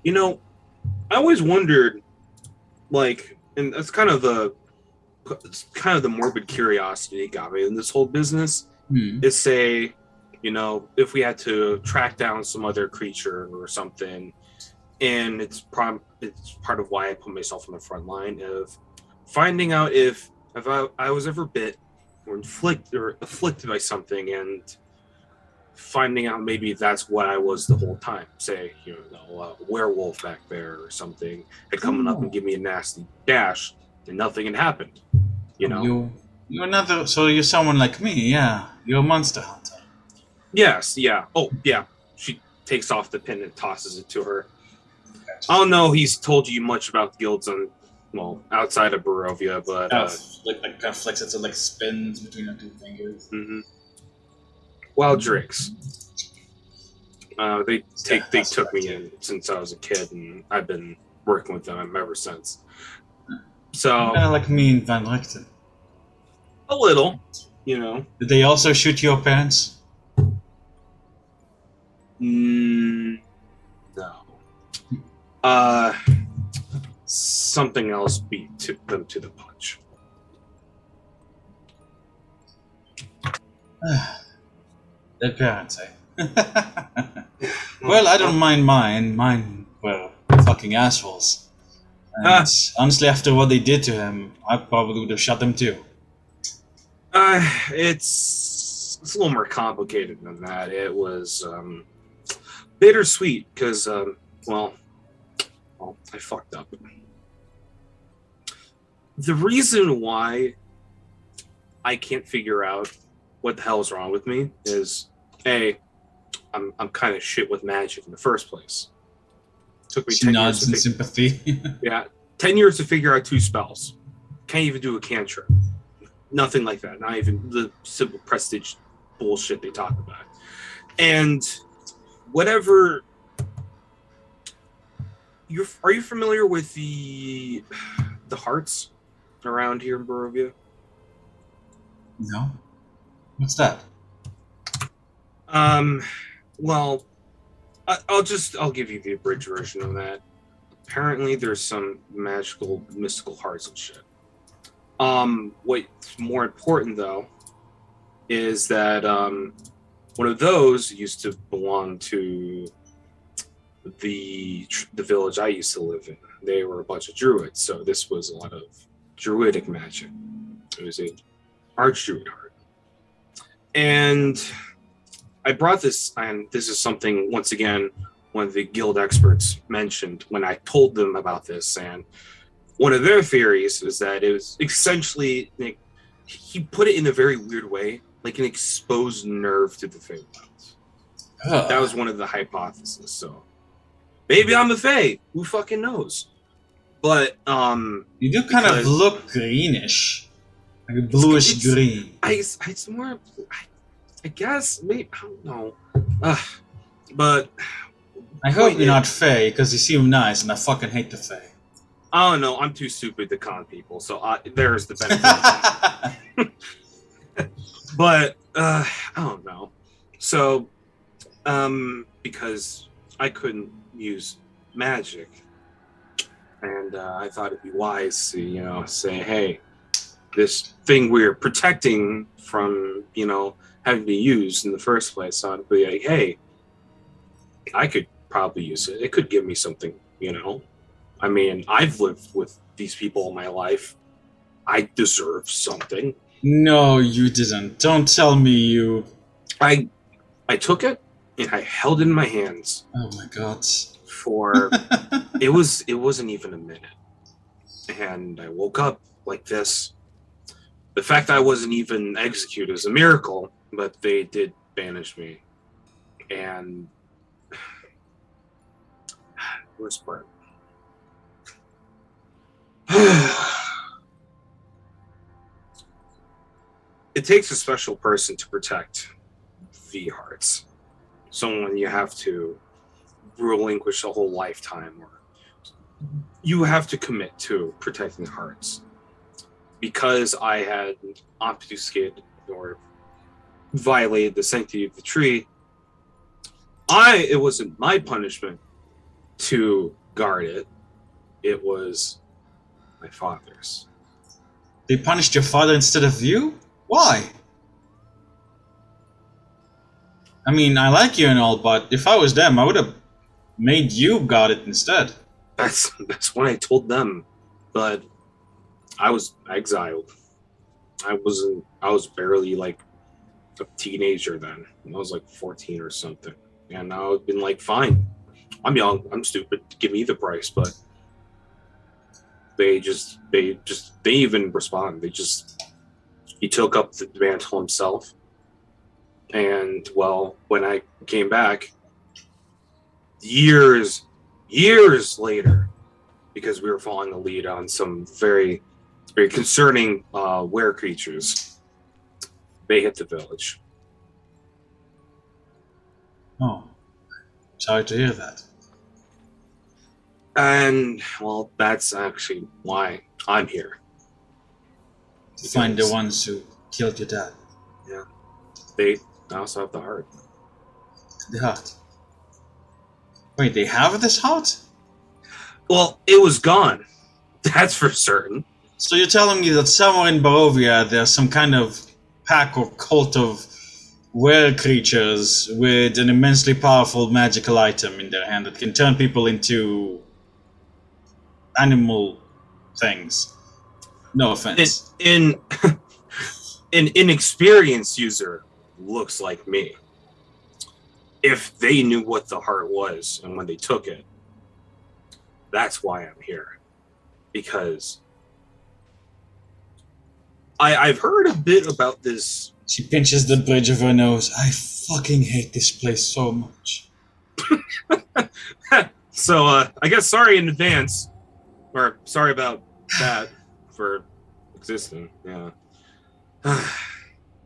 You know, I always wondered, like, and it's kind of the morbid curiosity that got me in this whole business. Is say, if we had to track down some other creature or something, and it's part of why I put myself on the front line of finding out if I was ever bit or afflicted by something, and finding out maybe that's what I was the whole time. Say, a werewolf back there or something had come up and give me a nasty dash, and nothing had happened. So you're someone like me, yeah. You're a monster hunter. Yes, yeah. Oh, yeah. She takes off the pin and tosses it to her. I don't know he's told you much about guilds outside of Barovia, but kind of flicks it, so like spins between her two fingers. Mm-hmm. Wild Drakes. They took me in since I was a kid, and I've been working with them ever since. So kind of like me and Van Richten. A little, Did they also shoot your parents? No. Something else beat them to the punch. Their parents, eh? Well, I don't mind mine. Mine were fucking assholes. And honestly, after what they did to him, I probably would have shot them too. It's a little more complicated than that. It was bittersweet because, I fucked up. The reason why I can't figure out what the hell is wrong with me is, I'm kind of shit with magic in the first place. Took me 10 years to sympathy. Yeah, 10 years to figure out 2 spells. Can't even do a cantrip. Nothing like that. Not even the simple prestige bullshit they talk about. And whatever. Are you familiar with the hearts around here in Barovia? No. What's that? Well, I'll give you the abridged version of that. Apparently, there's some magical, mystical hearts and shit. What's more important though is that one of those used to belong to the village I used to live in. They were a bunch of druids, so this was a lot of druidic magic. It was an archdruid heart, and I brought this, and this is something once again one of the guild experts mentioned when I told them about this, and one of their theories is that it was essentially, he put it in a very weird way, like an exposed nerve to the Fae. That was one of the hypotheses. So maybe I'm a Fae. Who fucking knows? But you do kind of look greenish, like a bluish green. It's more. I guess maybe I don't know. But I hope you're not Fae, because you seem nice, and I fucking hate the Fae. I don't know. I'm too stupid to con people, so there's the benefit. But I don't know. So, because I couldn't use magic, and I thought it'd be wise to, say, hey, this thing we're protecting from, having to be used in the first place. So I'd be like, hey, I could probably use it. It could give me something, I mean, I've lived with these people all my life. I deserve something. No, you didn't. Don't tell me you... I took it and I held it in my hands. Oh my god. For it wasn't even a minute. And I woke up like this. The fact that I wasn't even executed is a miracle, but they did banish me And worst part. It takes a special person to protect V hearts. Someone you have to relinquish a whole lifetime, or you have to commit to protecting hearts. Because I had obfuscated or violated the sanctity of the tree, it wasn't my punishment to guard it. It was my father's. They punished your father instead of you? Why? I mean, I like you and all, but if I was them, I would have made you guard it instead. That's what I told them, but I was exiled. I was barely like a teenager then. I was like 14 or something. And I would have been like, fine. I'm young, I'm stupid, give me the price, but they even respond. He took up the mantle himself. And well, when I came back years later, because we were following a lead on some very, very concerning were creatures, they hit the village. Oh, sorry to hear that. And well, that's actually why I'm here. To find the ones who killed your dad. Yeah, they also have the heart. The heart. Wait, they have this heart? Well, it was gone. That's for certain. So you're telling me that somewhere in Barovia there's some kind of pack or cult of were creatures with an immensely powerful magical item in their hand that can turn people into animal things. No offense. An inexperienced user looks like me. If they knew what the heart was and when they took it, that's why I'm here. Because I've heard a bit about this. She pinches the bridge of her nose. I fucking hate this place so much. So, I guess sorry in advance. Or sorry about that for existing. Yeah. I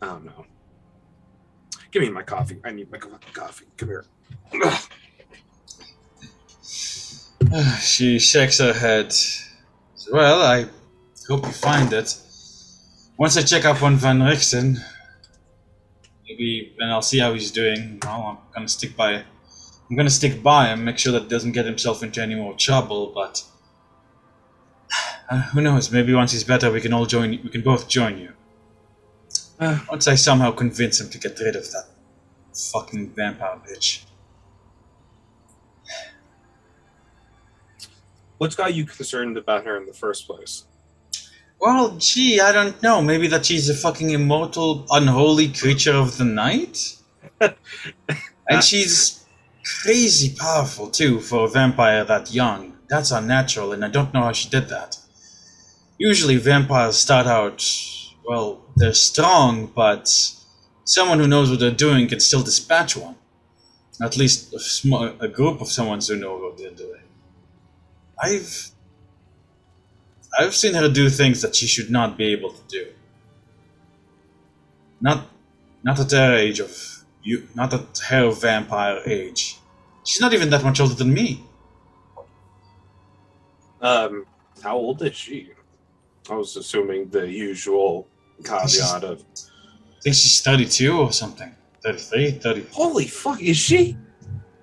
don't know. Give me my coffee. I need my coffee. Come here. She shakes her head. Well, I hope you find it. Once I check up on Van Richten, maybe then I'll see how he's doing. Well, I'm gonna stick by him, make sure that he doesn't get himself into any more trouble, but who knows, maybe once he's better we can both join you. Once I somehow convince him to get rid of that fucking vampire bitch. What's got you concerned about her in the first place? Well, gee, I don't know. Maybe that she's a fucking immortal, unholy creature of the night? And she's crazy powerful, too, for a vampire that young. That's unnatural, and I don't know how she did that. Usually vampires start out, well, they're strong, but someone who knows what they're doing can still dispatch one. At least a group of someone who know what they're doing. I've seen her do things that she should not be able to do. Not at her age not at her vampire age. She's not even that much older than me. How old is she? I was assuming the usual caveat of... I think she's 32 or something. 33, 30. Holy fuck, is she?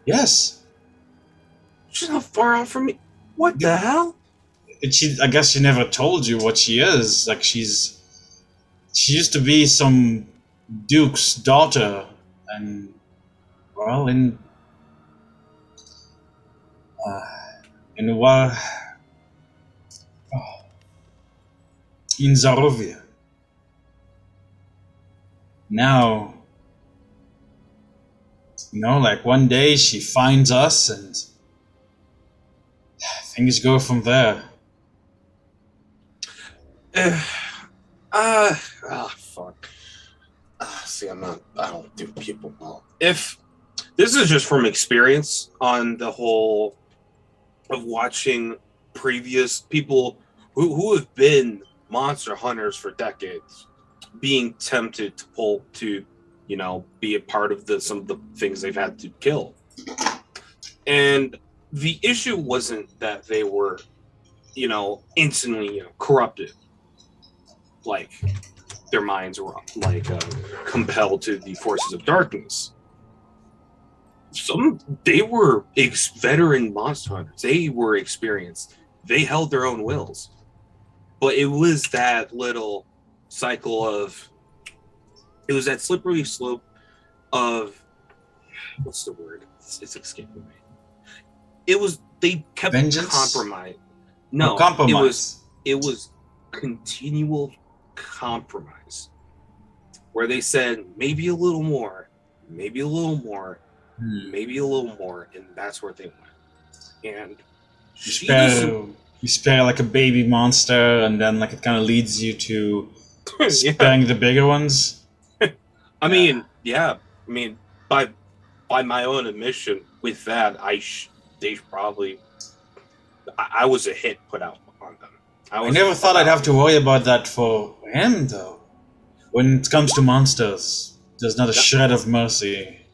Yes. She's not far out from me. What the hell? I guess she never told you what she is. Like, she used to be some duke's daughter, and, well, in Zarovia. Now, like one day she finds us and things go from there. Fuck. See, I don't do people well. If This is just from experience on the whole of watching previous people who have been monster hunters for decades being tempted to be a part of some of the things they've had to kill. And the issue wasn't that they were, instantly, corrupted. Like their minds were compelled to the forces of darkness. They were veteran monster hunters. They were experienced. They held their own wills. But it was that little cycle it was that slippery slope of, what's the word? It's escaping me. They kept Vengeance? compromise. No, compromise. It was continual compromise, where they said maybe a little more, maybe a little more, maybe a little more, and that's where they went. And you spare like a baby monster, and then like it kind of leads you to sparing the bigger ones. I mean, by my own admission, with that, I was a hit put out on them. I never thought I'd have to worry about that for him, though. When it comes to monsters, there's not a shred of mercy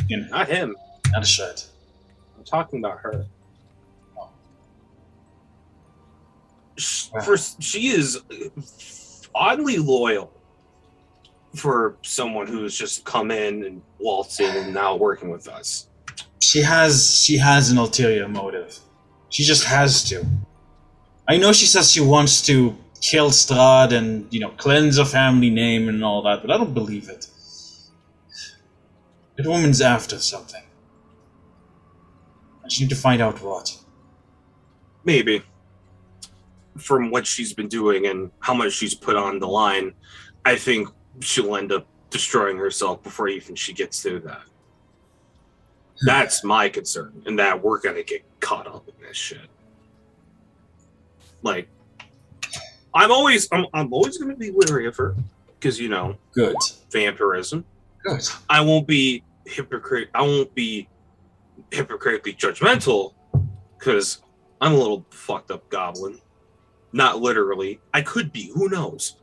in him. Not him. Not a shred. I'm talking about her. She is oddly loyal for someone who's just come in and waltzed in and now working with us. She has an ulterior motive. She just has to. I know she says she wants to kill Strahd and, cleanse her family name and all that, but I don't believe it. That woman's after something. I just need to find out what. Maybe. From what she's been doing and how much she's put on the line, I think she'll end up destroying herself before even she gets to that. That's my concern, and that we're gonna get caught up in this shit. Like, I'm always gonna be wary of her because Good. vampirism. Good. I won't be hypocritically judgmental because I'm a little fucked up goblin. Not literally. I could be. Who knows?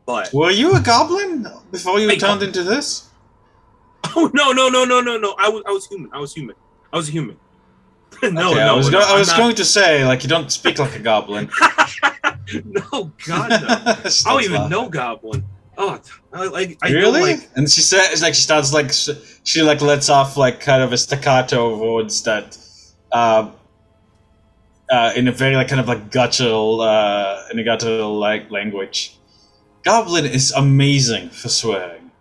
But were you a goblin before you turned into this? Oh no! I was human. I was a human. No, okay, no. I was going to say, like, you don't speak like a goblin. No, God, no. I don't even know goblin. Oh, I really? And she says, like, she starts, like, she like lets off, like, kind of a staccato words that, in a very, like, kind of, like, guttural, like, language. Goblin is amazing for swearing.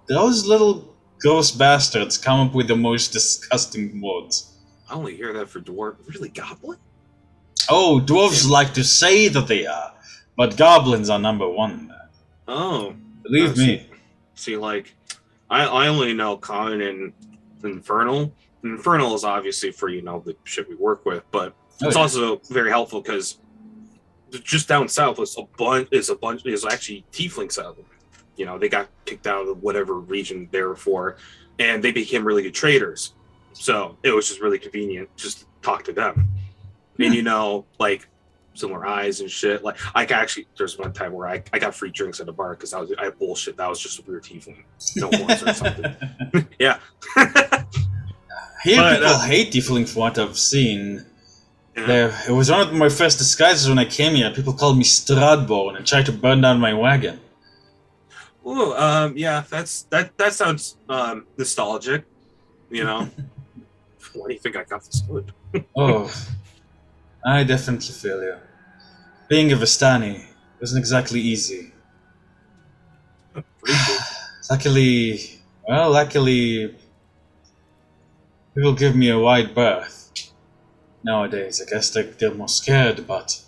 Those little ghost bastards come up with the most disgusting words. I only hear that for dwarf. Really, goblin? Oh, dwarves like to say that they are, but goblins are number one. Oh, believe me. See, like, I only know common and infernal. Infernal is obviously for the shit we work with, but it's also very helpful because just down south is actually tiefling settlement. They got kicked out of whatever region they were for, and they became really good traders. So it was just really convenient just to talk to them. And like similar eyes and shit. Like there's one time where I got free drinks at a bar because I bullshit. That was just a weird tiefling. No horns or something. Yeah. People hate tiefling for what I've seen. Yeah. It was one of my first disguises when I came here. People called me Stradborn and tried to burn down my wagon. Oh, yeah, that sounds nostalgic. Why do you think I got this hood? Oh, I definitely feel you. Being a Vistani isn't exactly easy. Luckily, people give me a wide berth. Nowadays, I guess they're more scared, but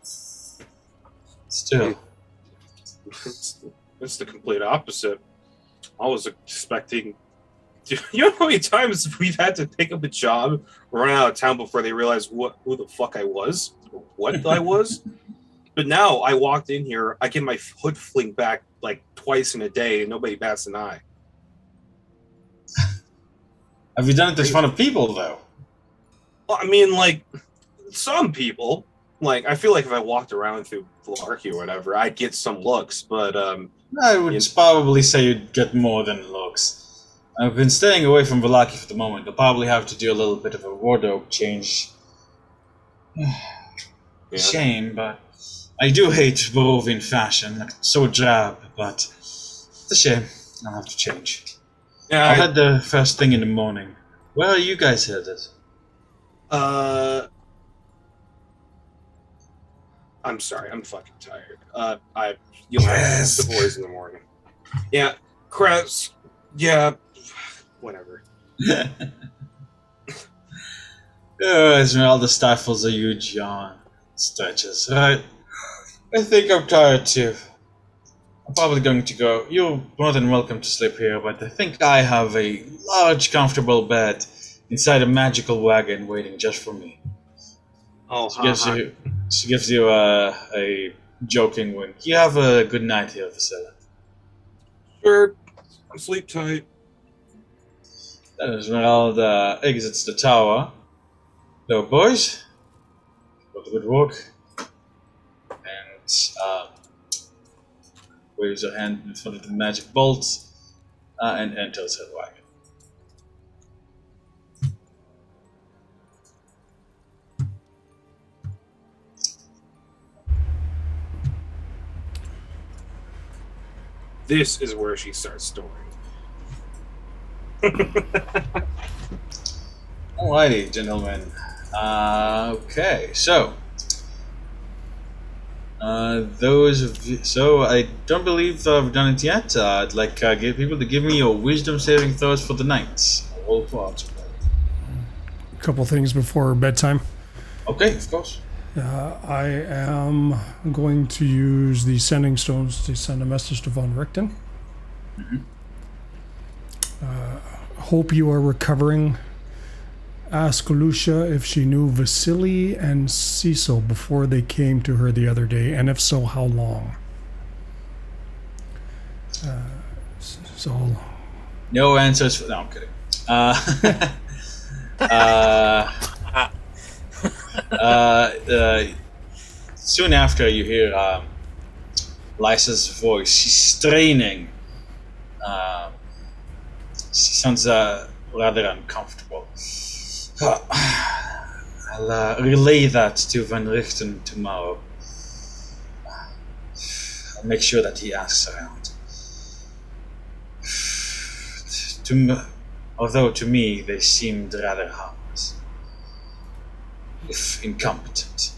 still. It's the complete opposite. I was expecting... You know how many times we've had to pick up a job, run out of town before they realized who the fuck I was, or what I was? But now I walked in here, I get my hood fling back like twice in a day, and nobody bats an eye. Have you done it in front of people, though? Well, I mean, like, some people. Like, I feel like if I walked around through Vlarky or whatever, I'd get some looks, but, I would probably say you'd get more than looks. I've been staying away from Vallaki for the moment. I'll probably have to do a little bit of a wardrobe change. Shame, but I do hate Barovian fashion. Like, it's so drab, but it's a shame. I'll have to change. Yeah, I'll head the first thing in the morning. Where are you guys headed? I'm sorry, I'm fucking tired. You'll have the boys in the morning. Yeah, Kress. Yeah, whatever. Ezmerelda stifles a huge yawn. Stretches. Right. I think I'm tired too. I'm probably going to go. You're more than welcome to sleep here, but I think I have a large, comfortable bed inside a magical wagon waiting just for me. Oh, She gives you a joking wink. You have a good night here, Vysillia. Sure. Sleep tight. Ezmerelda exits the tower. So, boys, got good work. And waves her hand in front of the magic bolt and enters her wagon. This is where she starts storing. Alrighty, gentlemen. Okay, so so I don't believe I've done it yet. I'd like get people to give me your wisdom saving throws for the night. Roll for odds. A couple things before bedtime. Okay, of course. I am going to use the sending stones to send a message to Von Richten. Hope you are recovering. Ask Lucia if she knew Vysillia and Cecil before they came to her the other day, and if so, how long? So. No answers. No, I'm kidding. Soon after, you hear Lysa's voice. She's straining. She sounds rather uncomfortable. I'll relay that to Van Richten tomorrow. I'll make sure that he asks around. Although to me they seemed rather harmless, if incompetent.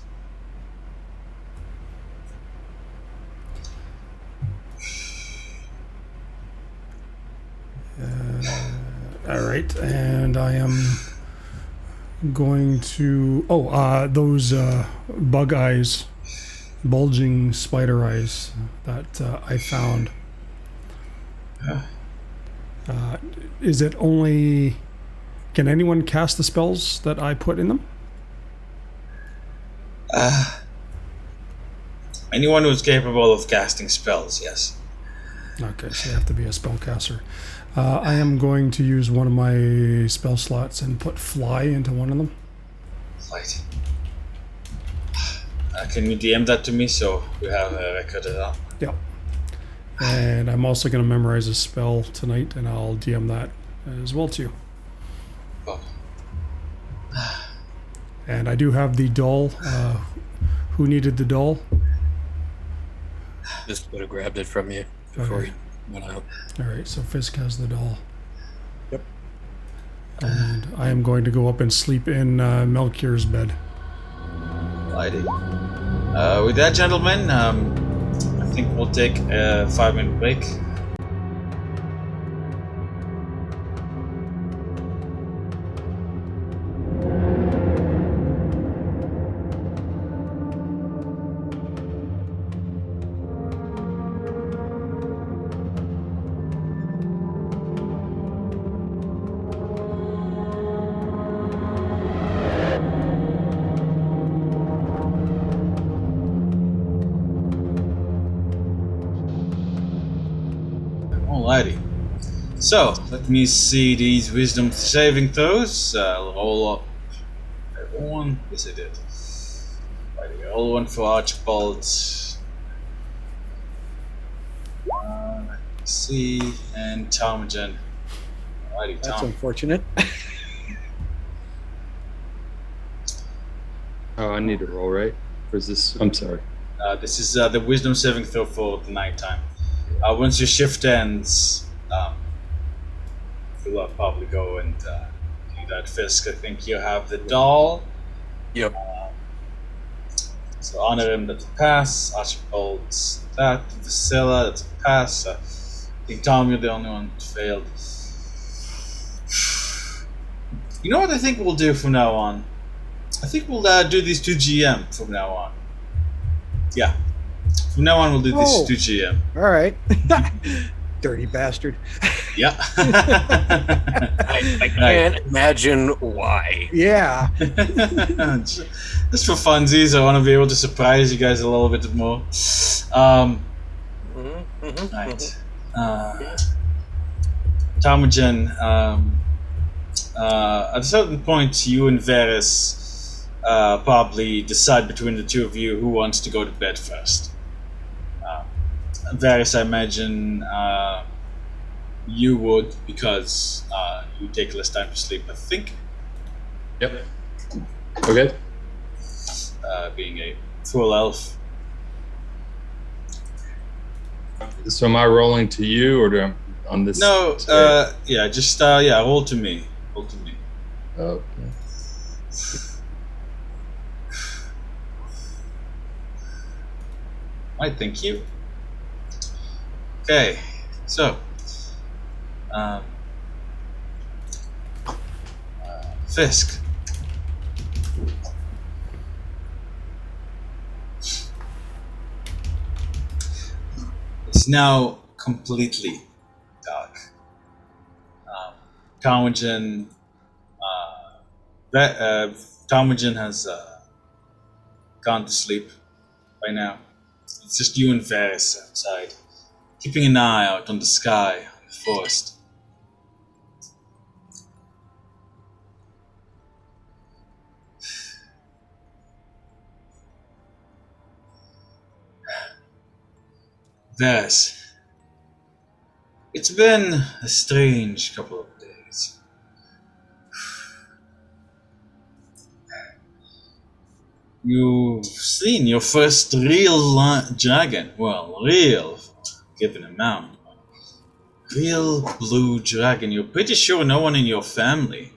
All right, and I am going to those bug eyes, bulging spider eyes that I found. Is it only, can anyone cast the spells that I put in them? Anyone who's capable of casting spells, yes. Okay, so you have to be a spellcaster. I am going to use one of my spell slots and put fly into one of them. Right. Can you DM that to me so we have a record of that? Yep. And I'm also going to memorize a spell tonight, and I'll DM that as well too. Oh. And I do have the doll. Who needed the doll? Just would have grabbed it from you before Okay. you went out. All right, so Fiske has the doll. Yep. And I am going to go up and sleep in Melchior's bed. Righty. With that, gentlemen, I think we'll take a 5-minute break. Alrighty. So, let me see these wisdom saving throws. I'll roll up. One. Yes, I did. Right, roll one for Archibald. Let me see. And Ptarmigan. Alrighty, That's Tom. unfortunate. Oh, I need to roll, right? Or is this? I'm sorry. This is the wisdom saving throw for the nighttime. Once your shift ends, you'll probably go and do that. Fiske, I think you have the doll. Yep. So honor him, that's a pass. Archibald, that. Vysillia, that's a pass. I think Tom, you're the only one that failed. You know what I think we'll do from now on? I think we'll do these 2 GM from now on. Yeah. From now on, we'll do these 2 GM. All right. Dirty bastard. Yeah. I can't imagine why. Yeah. Just for funsies, I want to be able to surprise you guys a little bit more. Right. Ptarmigan, at a certain point, you and Varis probably decide between the two of you who wants to go to bed first. Varis, I imagine you would, because you take less time to sleep, I think. Yep. Okay. Being a full elf. So am I rolling to you, or do I on this? No, yeah, just roll to me. Roll to me. Okay. Right, thank you. Okay, so Fiske. It's now completely dark. Ptarmigan has gone to sleep by now. It's just you and Varis outside, keeping an eye out on the sky, on the forest. Varis, it's been a strange couple of days. You've seen your first real dragon. Well, real, given amount. Real blue dragon. You're pretty sure no one in your family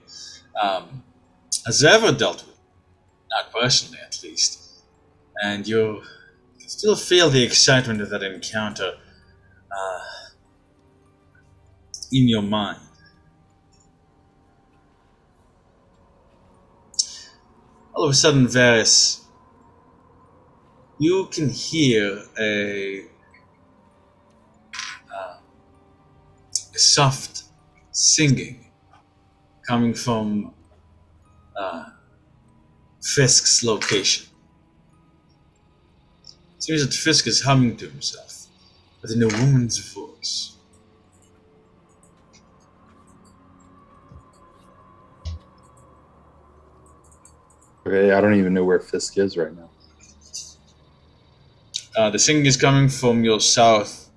has ever dealt with it. Not personally, at least. And you still feel the excitement of that encounter in your mind. All of a sudden, Varis, you can hear a soft singing coming from Fiske's location. It seems that Fiske is humming to himself, but in a woman's voice. Okay, I don't even know where Fiske is right now. The singing is coming from your south,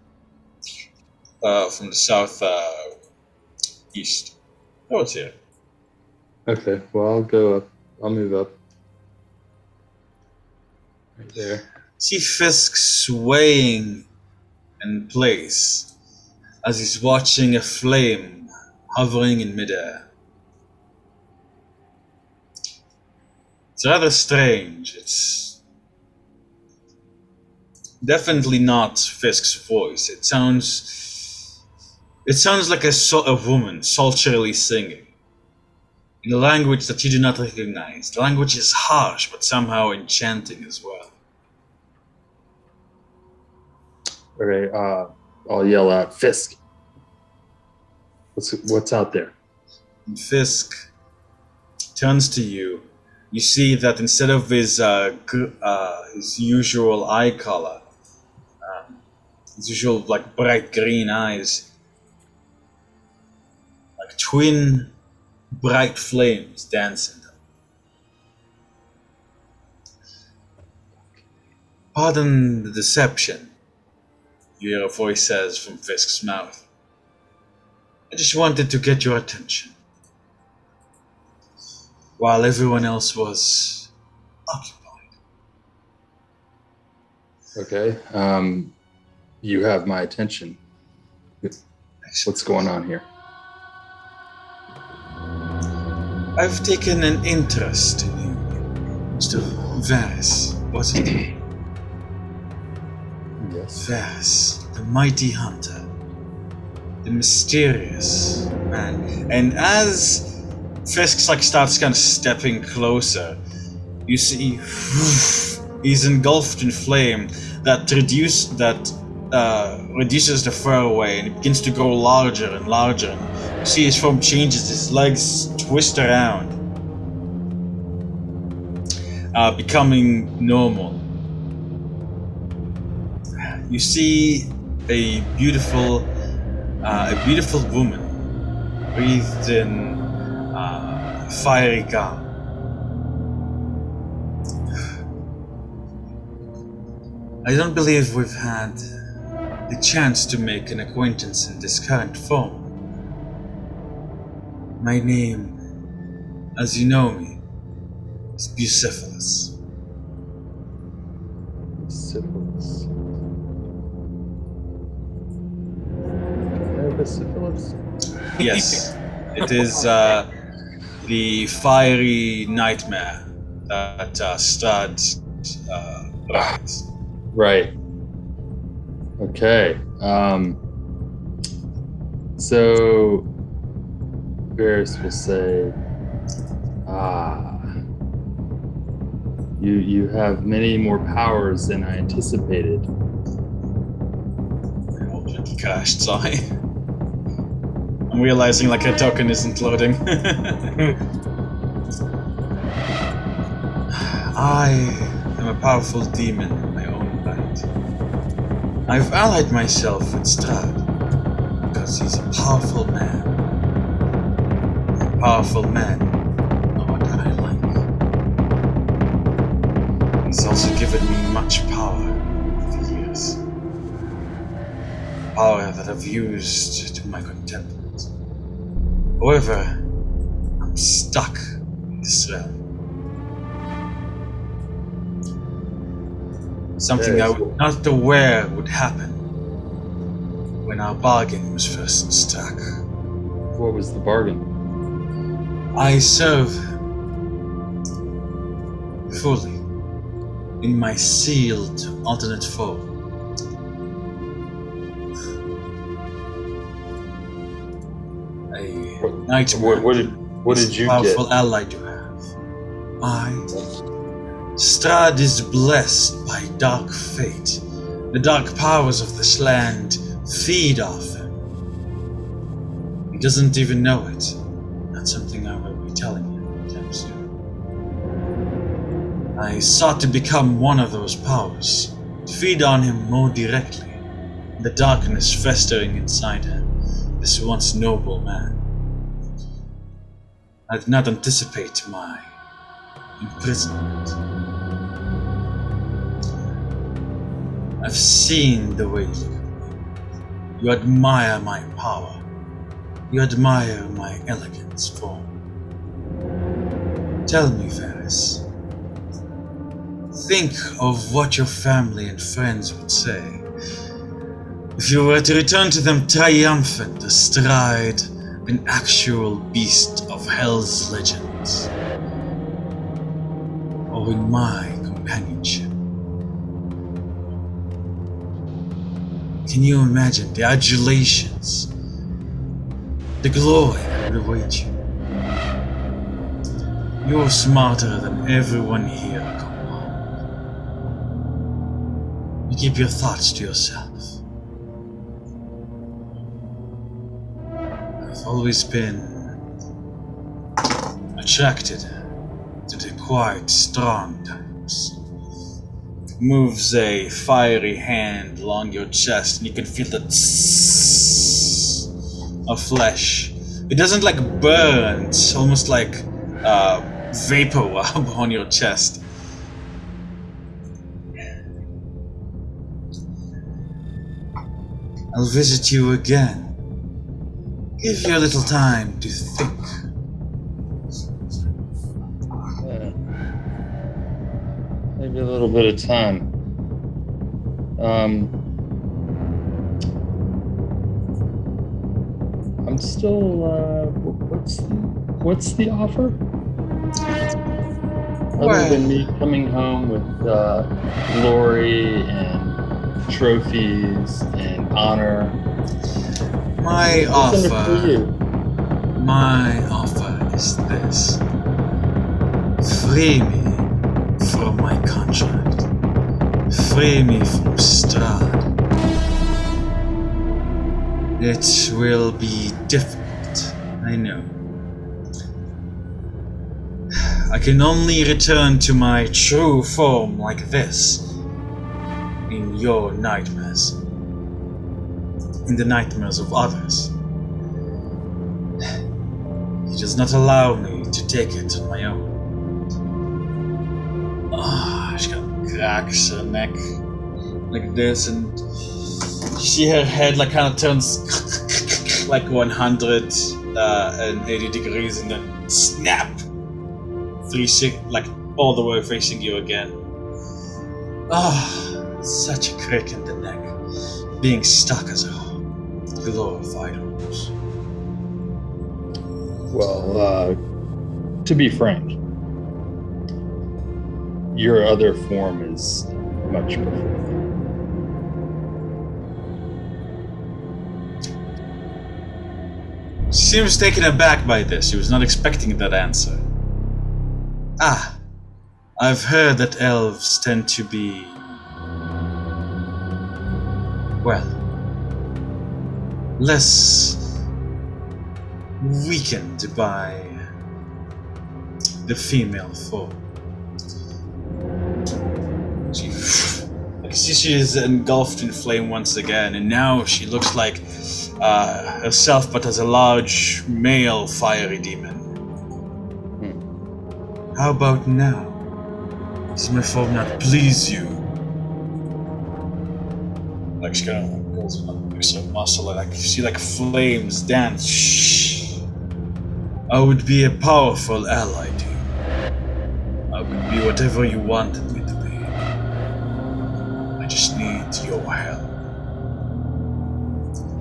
from the south east. Oh, it's here. Okay, well, I'll go up. I'll move up. Right there. See Fiske swaying in place as he's watching a flame hovering in midair. It's rather strange. It's definitely not Fiske's voice. It sounds like a woman sultrily singing in a language that you do not recognize. The language is harsh, but somehow enchanting as well. Okay, I'll yell out, Fiske. What's out there? And Fiske turns to you. You see that instead of his usual eye color, his usual bright green eyes, like twin bright flames dance in them. Pardon the deception, you hear a voice says from Fiske's mouth. I just wanted to get your attention. While everyone else was occupied. Okay. You have my attention. What's going on here? I've taken an interest in you, Mr. Varis, wasn't it? Yes. Varis, the mighty hunter, the mysterious man. And as Fiske starts kind of stepping closer, you see he's engulfed in flame that reduces the fur away, and it begins to grow larger and larger. You see his form changes, his legs twist around, becoming normal. You see a beautiful woman, breathed in fiery gown. I don't believe we've had the chance to make an acquaintance in this current form. My name, as you know me, is Bucephalus. Syphilis. Can I have a syphilis? Yes, it is the fiery nightmare that Strahd rides. Right. Okay. So Varis will say, you have many more powers than I anticipated. Crashed, sorry. I'm realizing a token isn't loading. I am a powerful demon in my own right. I've allied myself with Strahd because he's a powerful man. Powerful men are what I like. He's also given me much power over the years. Power that I've used to my contempt. However, I'm stuck in this realm. Something I was not aware would happen when our bargain was first struck. What was the bargain? I serve fully in my sealed alternate form. A nightmare. What did you powerful get? ally to have. Strahd is blessed by dark fate. The dark powers of this land feed off him. He doesn't even know it. That's something I will be telling him anytime soon. I sought to become one of those powers, to feed on him more directly, the darkness festering inside him, this once noble man. I did not anticipate my imprisonment. I've seen the way you look at me. You admire my power. You admire my elegance form. Tell me, Varis. Think of what your family and friends would say if you were to return to them triumphant astride an actual beast of Hell's legends, or in my companionship. Can you imagine the adulations, the glory that would await you? You're smarter than everyone here combined. You keep your thoughts to yourself. I've always been attracted to the quiet, strong types. Moves a fiery hand along your chest, and you can feel the tss of flesh It doesn't like burn, it's almost like vapor rub on your chest. I'll visit you again. Give you a little time to think. Maybe a little bit of time. I'm still. What's the offer? Other than me coming home with glory and trophies and honor. My What's in it for you? offer is this. Free me from my contract. Free me from Strahd. It will be difficult, I know. I can only return to my true form like this in your nightmares. In the nightmares of others. He does not allow me to take it on my own. She kind of cracks her neck like this, and you see her head like kind of turns like 180 degrees, and then snap, 360, like all the way facing you again. Such a crick in the neck, being stuck as a glorified horse. Well, to be frank, your other form is much preferred. She seems taken aback by this. She was not expecting that answer. I've heard that elves tend to be, well, less weakened by the female form. She is engulfed in flame once again, and now she looks like herself, but as a large male fiery demon. How about now? Does my form not please you? Like she kind of goes up some muscle, and you see like flames dance. Shh. I would be a powerful ally to you. I would be whatever you wanted me to be. I just need your help.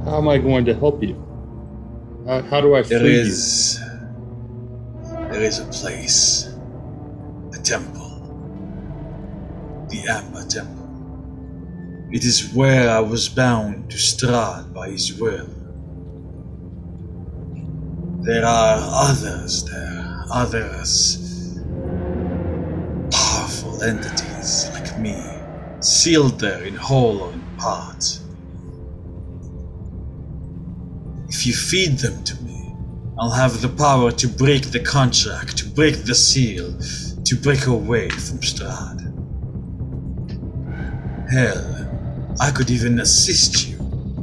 How am I going to help you? How do I free There you? is a place, a temple, the Amber Temple. It is where I was bound to Strahd by his will. There are others there, others powerful entities like me, sealed there in whole or in part. If you feed them to me, I'll have the power to break the contract, to break the seal, to break away from Strahd. Hell, I could even assist you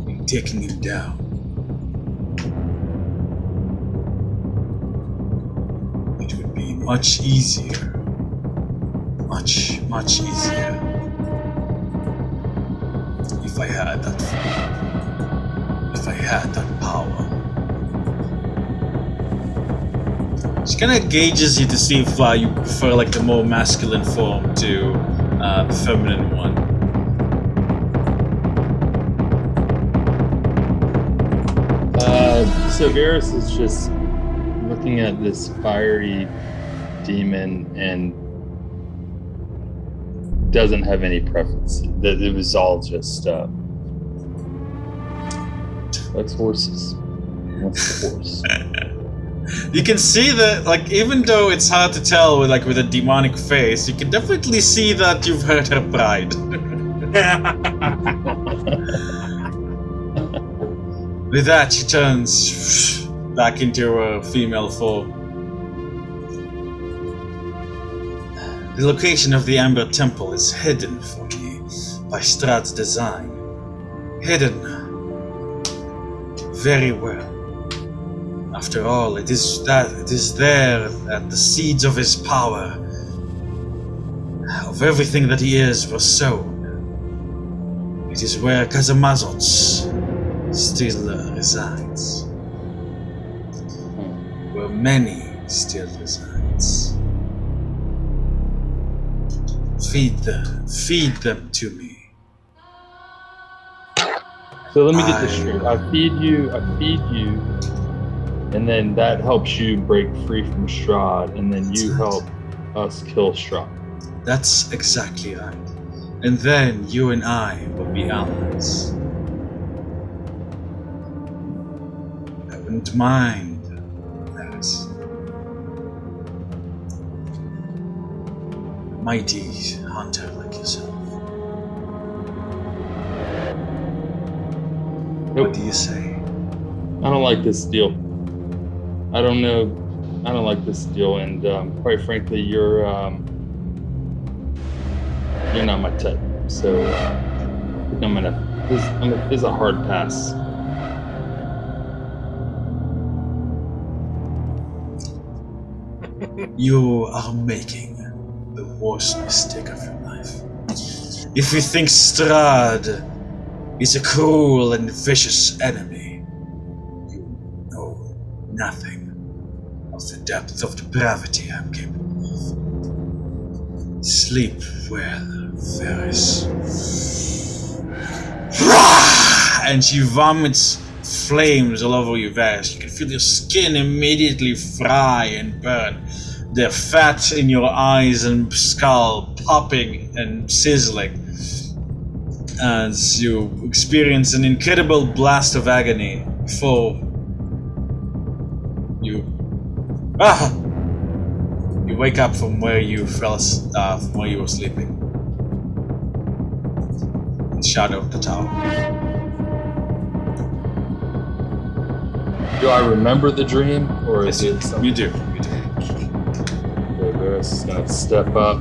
in taking him down. It would be much easier. Much, much easier. If I had that power. She kind of gauges you to see if you prefer like the more masculine form to the feminine one. So Varis is just looking at this fiery demon and doesn't have any preference. It was all just that's horses. What's the horse? You can see that, like, even though it's hard to tell with a demonic face, you can definitely see that you've hurt her pride. With that, she turns back into her female form. The location of the Amber Temple is hidden for me by Strahd's design. Hidden very well. After all, it is there that the seeds of his power, of everything that he is, were sown. It is where Kazamazots still resides. Where many still resides. Feed them to me. So let me get this straight. I feed you, and then that helps you break free from Strahd, and then you help us kill Strahd. That's exactly right. And then you and I will be allies. I wouldn't mind that. A mighty hunter like yourself. What do you say? I don't like this deal. I don't like this deal, and quite frankly, you're not my type. So I think this is a hard pass. You are making the worst mistake of your life. If you think Strahd is a cruel and vicious enemy, you know nothing of the depth of depravity I'm capable of. Sleep well, Varis. And she vomits flames all over you, Varis. You can feel your skin immediately fry and burn. The fat in your eyes and skull popping and sizzling as you experience an incredible blast of agony before you wake up from where you were sleeping in the shadow of the tower. Do I remember the dream, or is it something? You do. Varis is gonna step up.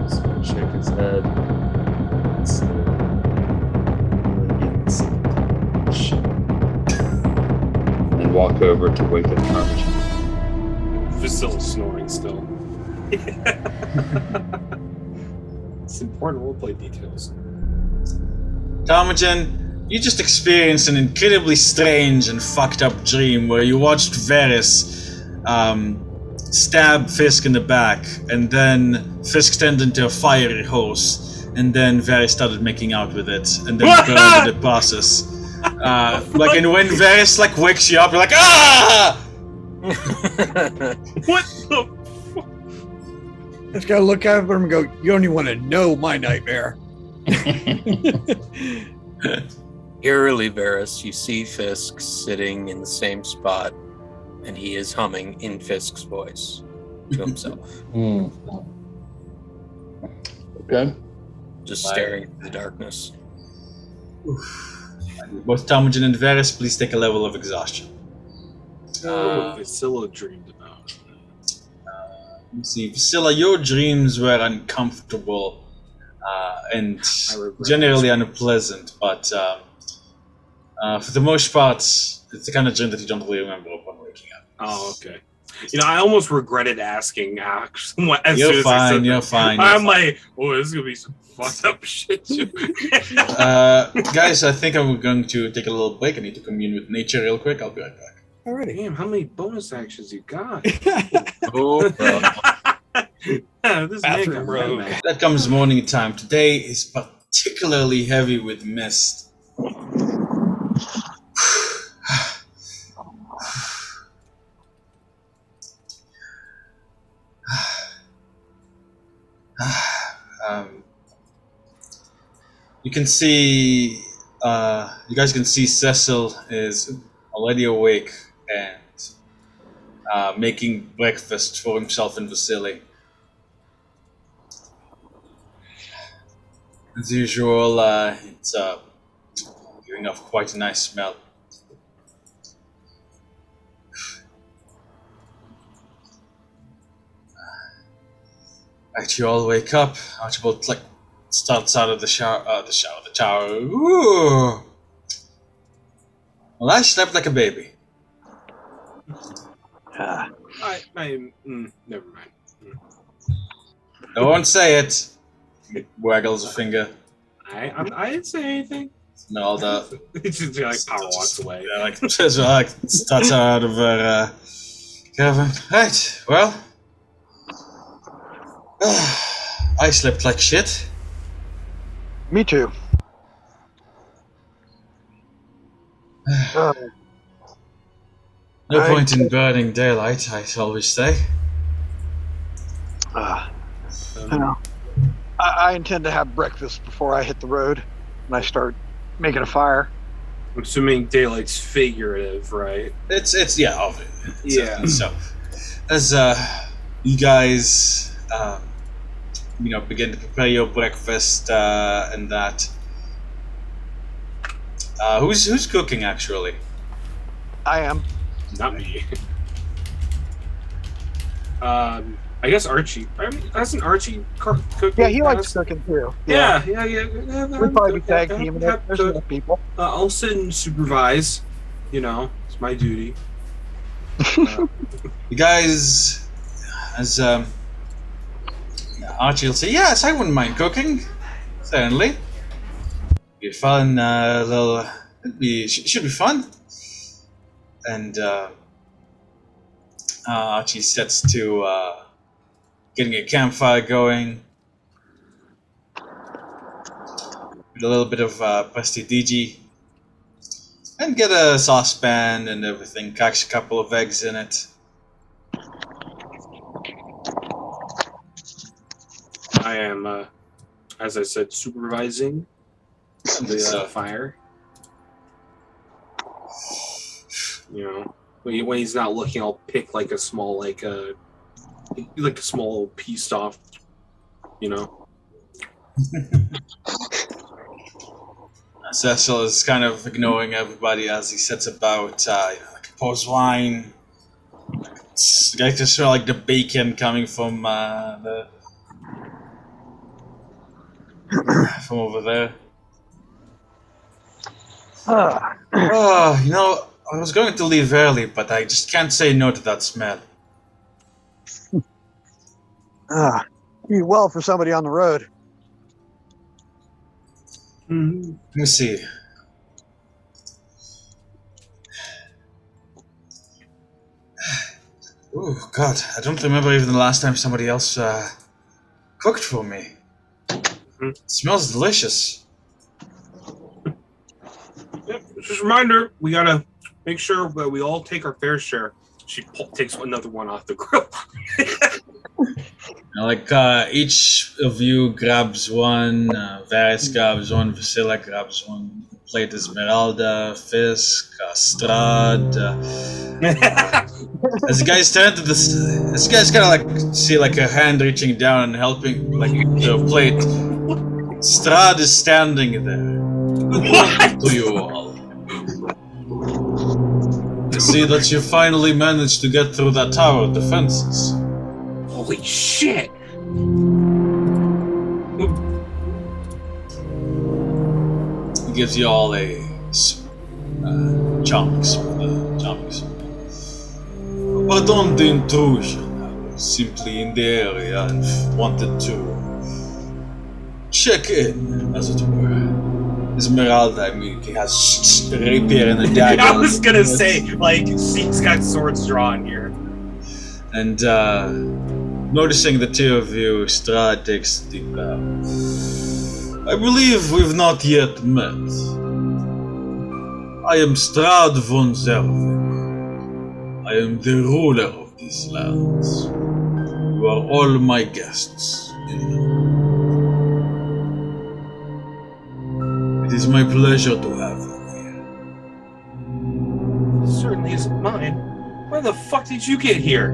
He's gonna shake his head. And walk over to wake up Carmagin. Vysilla's snoring still. It's important roleplay details. Carmagin, you just experienced an incredibly strange and fucked up dream where you watched Varis stab Fiske in the back, and then Fiske turned into a fiery hose, and then Varis started making out with it, and then burned in the process. And when Varis wakes you up, you're like, ah! What the fuck? I just gotta look at him and go, you don't even want to know my nightmare. Eerily, Varis, you see Fiske sitting in the same spot, and he is humming in Fiske's voice to himself. Okay. Just staring into the darkness. Both Carmagin and Varis, please take a level of exhaustion. What Vysilla dreamed about. Let's see, Vysillia, your dreams were uncomfortable and generally unpleasant, but for the most part, it's the kind of dream that you don't really remember upon waking up. Oh, okay. I almost regretted asking. You're fine. I'm like, oh, this is gonna be some fucked up shit too. Guys, I think I'm going to take a little break. I need to commune with nature real quick. I'll be right back. Alrighty. Damn, how many bonus actions you got? Oh, This Bathroom man rogue. That comes morning time. Today is particularly heavy with mist. You can see, you guys can see Cecil is already awake and making breakfast for himself and Vysillia. As usual, it's giving off quite a nice smell. Right, you all wake up. Archibald starts out of the tower. Ooh. Well, Well, I slept like a baby. Never mind. Don't say it. He waggles a finger. I didn't say anything. Esmeralda. It's just like power walks away. Yeah, like starts out of her caravan. Right. Well, I slept like shit. Me too. No point in burning daylight, I always say. I know. I intend to have breakfast before I hit the road, and I start making a fire. I'm assuming daylight's figurative, right? It's yeah, obvious. Yeah. So, as you guys, begin to prepare your breakfast and that. Who's cooking actually? I am. Not me. I guess Archie. I mean, hasn't Archie cooked? Yeah, he likes cooking too. Yeah. We'd probably be tag teaming it. There's enough people. I'll sit and supervise. It's my duty. You guys, as Archie will say, yes, I wouldn't mind cooking. Certainly. Be fun, little. Should be fun. And Archie sets to getting a campfire going. With a little bit of prestidigitator. And get a saucepan and everything. Cracks a couple of eggs in it. I am, as I said, supervising the fire. When he's not looking, I'll pick like a small, like a small piece off. Cecil is kind of ignoring everybody as he sets about, pours wine. I can smell like the bacon coming from from over there. I was going to leave early, but I just can't say no to that smell. Be well for somebody on the road. Let me see. Oh God, I don't remember even the last time somebody else cooked for me. It smells delicious. Yep. Just a reminder, we gotta make sure that we all take our fair share. She takes another one off the grill. Each of you grabs one. Varis grabs one. Vysillia grabs one. Plate Ezmerelda, Fiske, Strahd. As you guys turn to this, as you guys kind of see a hand reaching down and helping the plate. Strahd is standing there. To you all. I see that you finally managed to get through that tower defenses. Holy shit! He gives you all a charming smile. Pardon the intrusion. I was simply in the area and wanted to check in, as it were. Ezmerelda, he has a rapier and a dagger. I was gonna say, she's got swords drawn here. And noticing the two of you, Strahd takes a deep bow. I believe we've not yet met. I am Strahd von Zervin. I am the ruler of these lands. You are all my guests. It is my pleasure to have you here. It certainly isn't mine. Where the fuck did you get here?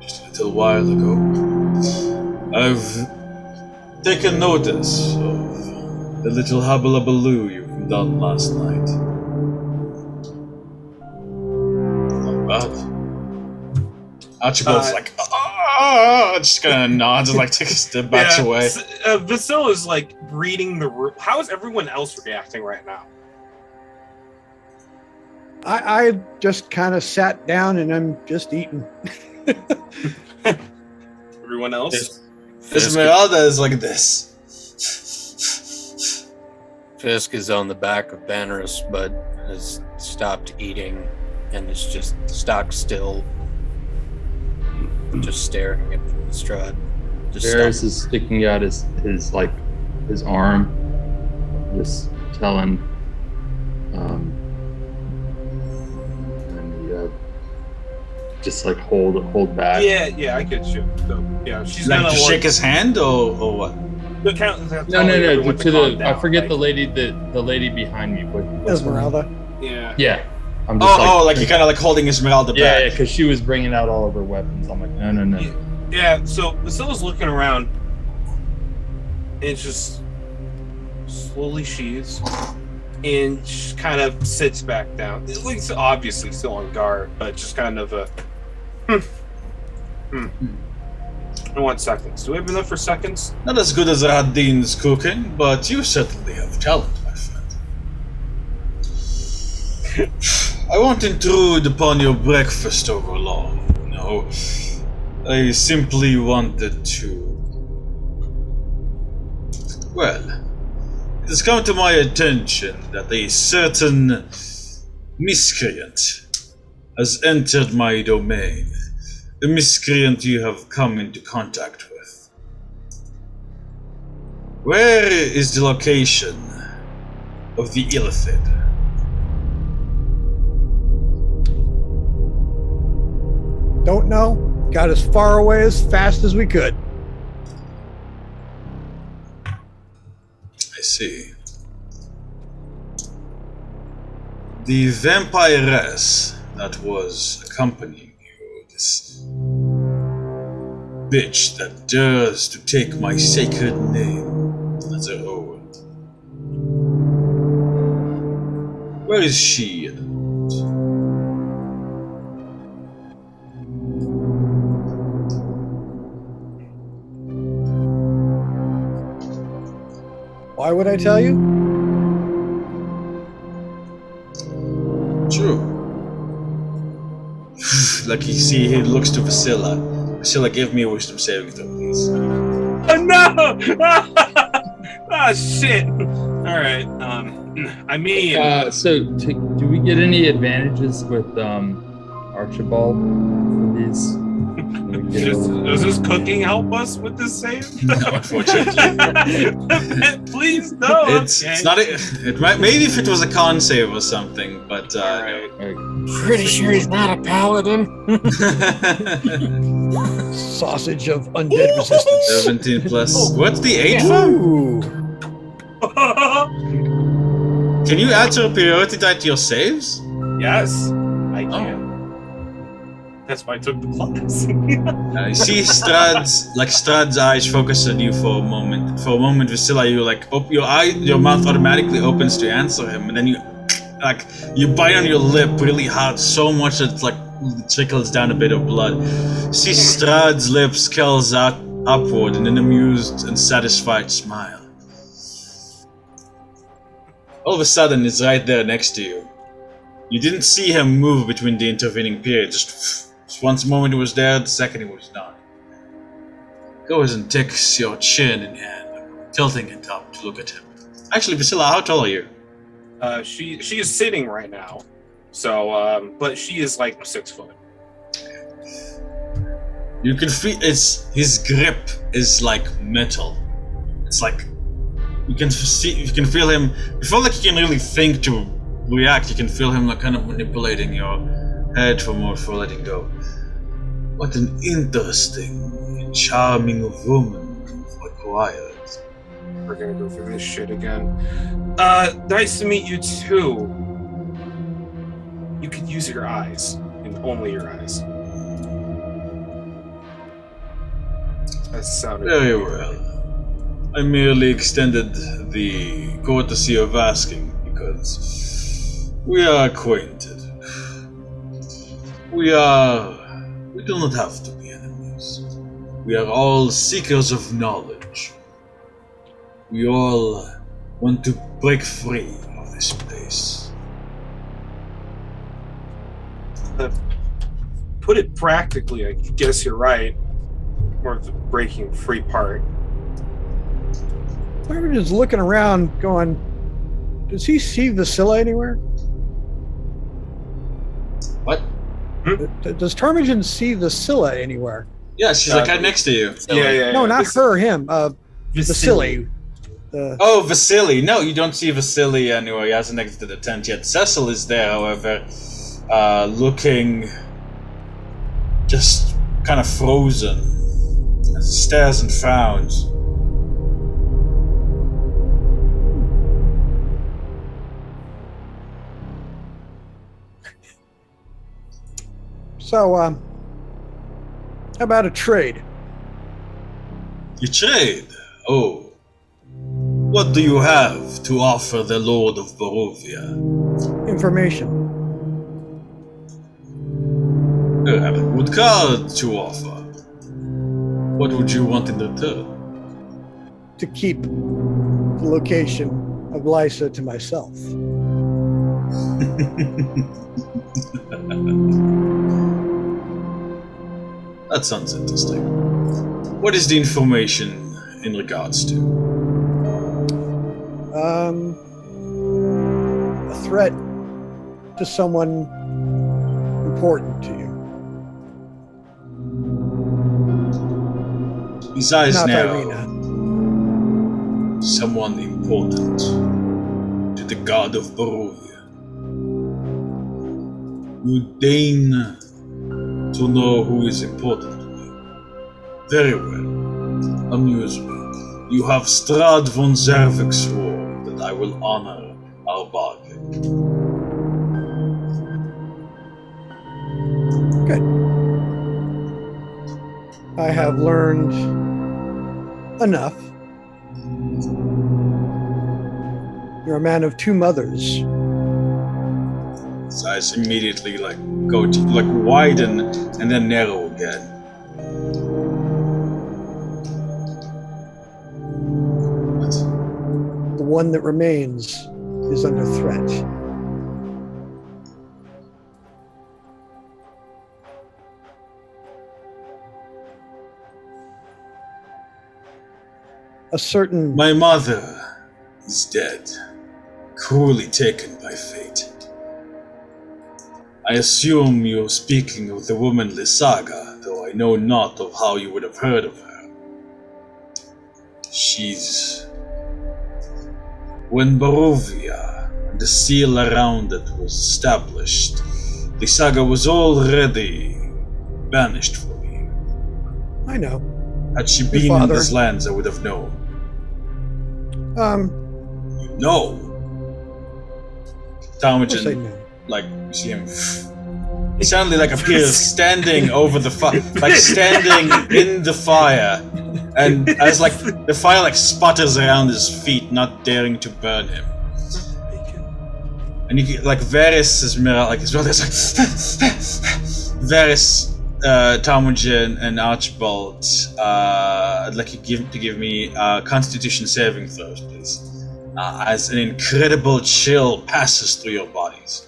Just a little while ago, I've taken notice of the little hubbub-a-baloo you've done last night. Not bad. Archibald's just kind of nods and takes a step back away. Vysillia's reading the room. How is everyone else reacting right now? I just kind of sat down and I'm just eating. Everyone else? Ezmerelda is like this. Fiske is on the back of Varis, but has stopped eating and is just stock still, just staring at Strahd. Varis is sticking out his arm, just telling, and just like hold back. Yeah, I get you. So, yeah, she's Like gonna to shake his hand or what? No. To the I forget the lady behind me. What's her name? Esmeralda. Yeah. Yeah. I'm just Like you're kind of like holding Ezmerelda yeah, back. because she was bringing out all of her weapons. I'm like, no. Yeah, so Vysilla's looking around and just slowly sheathes and just kind of sits back down. It looks obviously still on guard, but just kind of a 1 second. Do we have enough for seconds? Not as good as Radin's cooking, but you certainly have talent, my friend. I won't intrude upon your breakfast over long. No, I simply wanted to... Well, it has come to my attention that a certain miscreant has entered my domain. The miscreant you have come into contact with. Where is the location of the Illithid? Don't know. Got as far away as fast as we could. I see. The vampiress that was accompanying you, this bitch that dares to take my sacred name as her own. Where is she at the moment? Why would I tell you? True. Like you see, he looks to Vysillia. Vysillia, give me a wisdom saving throw, please. Oh no! Ah, shit! Alright, I mean... do we get any advantages with Archibald for these? Does this cooking help us with this save? No, unfortunately. Please, no. It's not. It might, maybe if it was a con save or something, but Alright. Pretty sure he's not a paladin. Sausage of undead resistance. 17 plus. What's the 8 from? Can you add superiority die to your saves? Yes, I can. That's why I took the class. You see Strahd's eyes focus on you for a moment. For a moment, Vysillia, you like your mouth automatically opens to answer him, and then you bite on your lip really hard, so much that it trickles down a bit of blood. You see Strahd's lips curls out upward in an amused and satisfied smile. All of a sudden, it's right there next to you. You didn't see him move between the intervening period. Just once moment he was there, the second he was not. Goes and takes your chin in hand, tilting it up to look at him. Actually, Vysillia, how tall are you? She is sitting right now, so but she is like 6 foot. You can feel his grip is like metal. It's like you can feel him before like you can really think to react. You can feel him like kind of manipulating your head for letting go. What an interesting and charming woman you've acquired. We're gonna go through this shit again. Nice to meet you too. You could use your eyes, and only your eyes. That sounded Very well. I merely extended the courtesy of asking because we are acquainted. We do not have to be enemies. We are all seekers of knowledge. We all want to break free of this place. Put it practically, I guess you're right. More of the breaking free part. Tarmingen's looking around, going, "Does he see Vysillia anywhere? What? Does Tarmigen see Vysillia anywhere? Yeah, she's like right next to you. Yeah. No, not her. Him. Vysillia. Oh, Vasily. No, you don't see Vasily anywhere. He hasn't exited the tent yet. Cecil is there, however, looking just kind of frozen. As he stares and frowns. So, how about a trade? You trade? Oh. What do you have to offer the Lord of Barovia? Information. I have a good card to offer. What would you want in return? To keep the location of Lysa to myself. That sounds interesting. What is the information in regards to? A threat to someone important to you. His eyes Not narrow. Irina. Someone important to the god of Barovia. You deign to know who is important to me. Very well. Amuse me. You have Strad von Zervik's sword that I will honor our bargain. Good. I have learned enough. You're a man of two mothers. His eyes immediately go to widen and then narrow again. What? The one that remains is under threat. A certain... My mother is dead, cruelly taken by fate. I assume you're speaking of the woman Lysaga, though I know not of how you would have heard of her. She's... When Barovia and the seal around it was established, Lysaga was already banished from me. I know. Had she been in these lands, I would have known. No. Tarmigen, you see him. He suddenly appears standing over the fire, standing in the fire, and as the fire sputters around his feet, not daring to burn him. And you Varis is his brother's Varis, Tarmigen, and Archibald. I'd like you to give me Constitution saving throws, please. As an incredible chill passes through your bodies.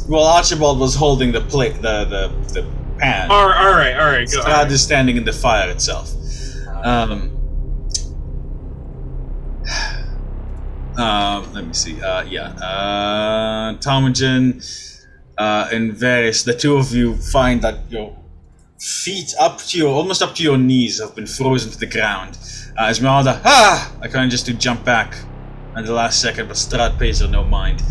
Well, Archibald was holding the plate, the pan. All right. Go. Strad is standing in the fire itself. Let me see. Tarmigen and Varis, the two of you find that your feet almost up to your knees have been frozen to the ground. Ezmerelda, I kind of just to jump back at the last second, but Strad pays her no mind.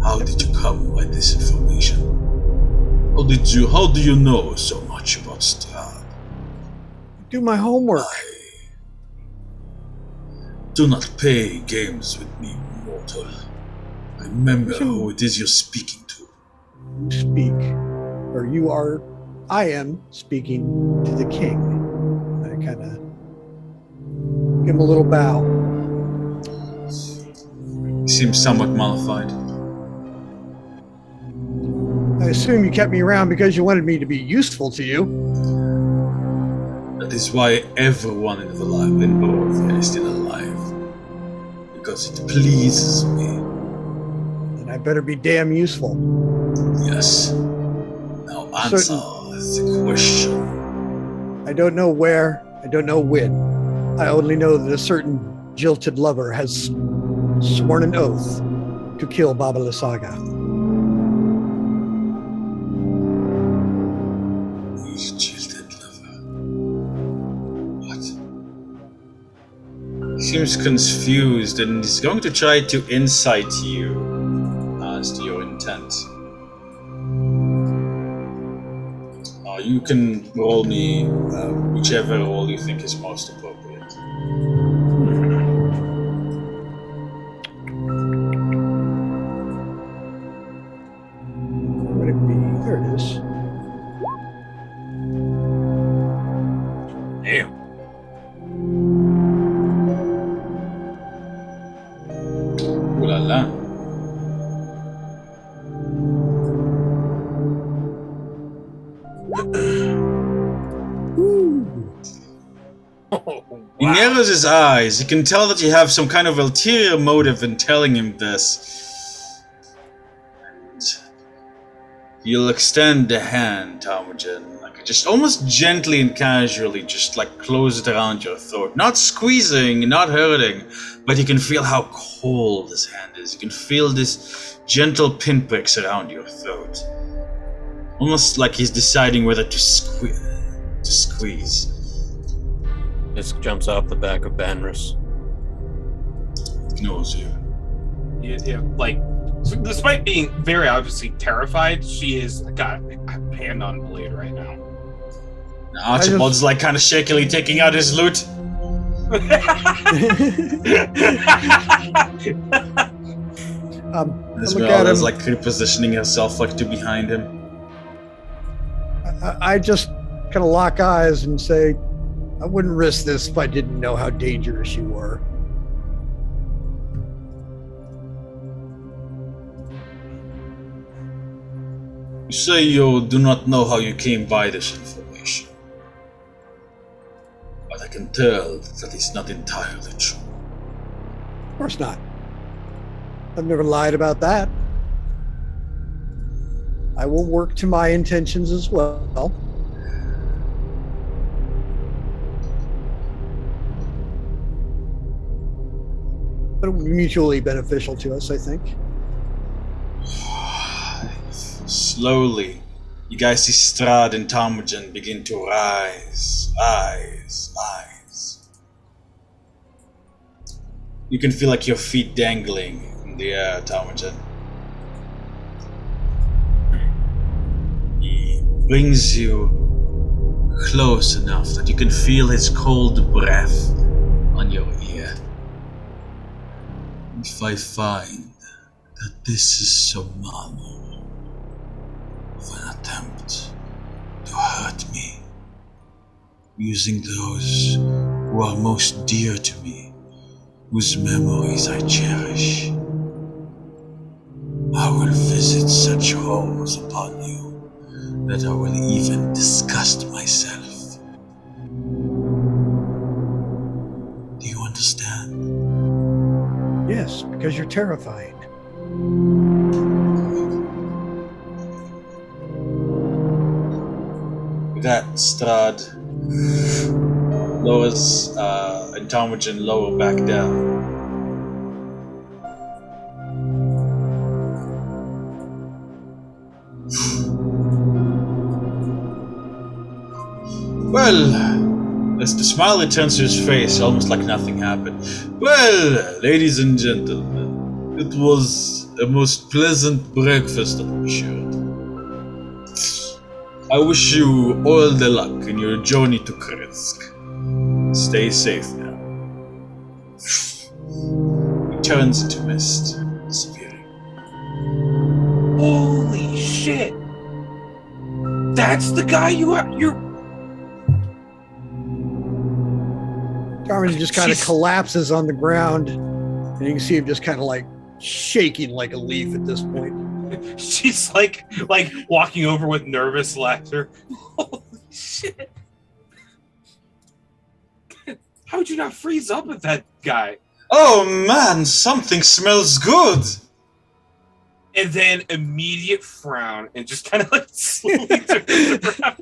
How did you come by this information? How do you know so much about Strad? Do my homework. Do not play games with me, mortal. Remember who it is you're speaking to. You speak, or you are, I am speaking to the king. I kind of give him a little bow. He seems somewhat mollified. I assume you kept me around because you wanted me to be useful to you. That is why everyone in Barovia is still alive. Because it pleases me. And I better be damn useful. Yes. Now answer the question. I don't know where, I don't know when. I only know that a certain jilted lover has sworn an oath to kill Baba Lysaga. Who's jilted lover? What? He seems confused and is going to try to incite you as to your intent. You can roll me whichever roll you think is most appropriate. What would it be? There it is. Damn. Ooh la la. He narrows his eyes. You can tell that you have some kind of ulterior motive in telling him this. And you'll extend a hand, Talmujan, like just almost gently and casually, just like close it around your throat. Not squeezing, not hurting, but you can feel how cold his hand is. You can feel this gentle pinpricks around your throat. Almost like he's deciding whether to squeeze. Fiske jumps off the back of Varis. Ignores you. Yeah, like, so despite being very obviously terrified, she is got a hand on blade right now. Now Archibald's like kind of shakily taking out his loot. Ezmerelda's like repositioning herself like to behind him. I just kind of lock eyes and say, I wouldn't risk this if I didn't know how dangerous you were. You say you do not know how you came by this information. But I can tell that is not entirely true. Of course not. I've never lied about that. I will work to my intentions as well. But it will be mutually beneficial to us, I think. Slowly, you guys see Strahd and Talmujan begin to rise. You can feel like your feet dangling in the air, Talmujan. He brings you close enough that you can feel his cold breath on your ear. If I find that this is some manner of an attempt to hurt me, using those who are most dear to me, whose memories I cherish, I will visit such horrors upon you that I will even disgust myself. Do you understand? Yes, because you're terrifying. With that, Strahd lowers and Talmujan lower back down. Well, as the smile returns to his face, almost like nothing happened. Well, ladies and gentlemen, it was a most pleasant breakfast that we shared. I wish you all the luck in your journey to Krisk. Stay safe now. He turns into mist, disappearing. Holy shit! That's the guy you're. Darwin just kind of collapses on the ground, and you can see him just kind of like shaking like a leaf at this point. She's like walking over with nervous laughter. Holy shit! How would you not freeze up with that guy? Oh man, something smells good. And then immediate frown and just kind of like slowly turns around.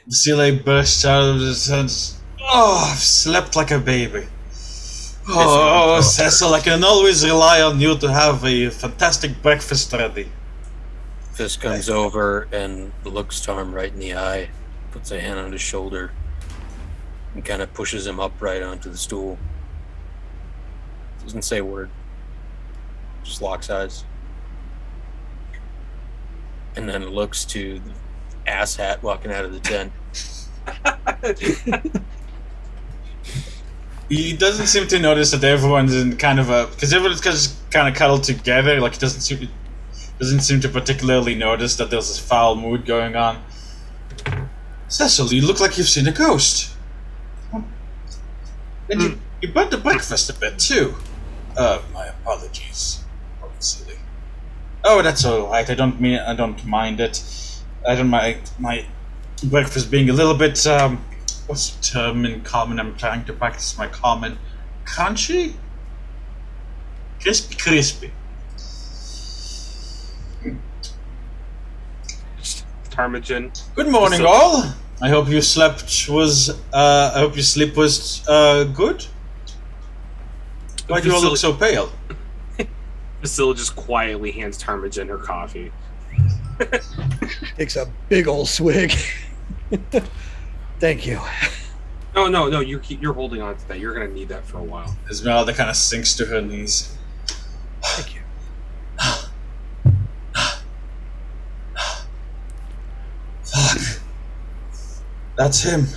Vysillia bursts out of his hands. Oh, I've slept like a baby. Oh, Cecil, I can always rely on you to have a fantastic breakfast ready. Fiske comes over and looks Tarm right in the eye, puts a hand on his shoulder, and kind of pushes him upright onto the stool. Doesn't say a word. Just locks eyes. And then looks to the asshat walking out of the tent. He doesn't seem to notice that everyone's in kind of a... Because everyone's just kind of cuddled together. Like, he doesn't seem to particularly notice that there's this foul mood going on. Cecil, you look like you've seen a ghost. And you burnt the breakfast a bit, too. My apologies. Oh, silly. Oh, that's alright. I don't mind it. I don't mind my breakfast being a little bit, what's the term in common? I'm trying to practice my common. Crunchy? Crispy. Ptarmigan. Good morning, all. I hope your sleep was good. Why do you all look so pale? Vysillia just quietly hands Ptarmigan her coffee. Takes a big old swig. Thank you. No, you're holding on to that. You're gonna need that for a while. Ezmerelda kind of sinks to her knees. Thank you. Fuck. That's him.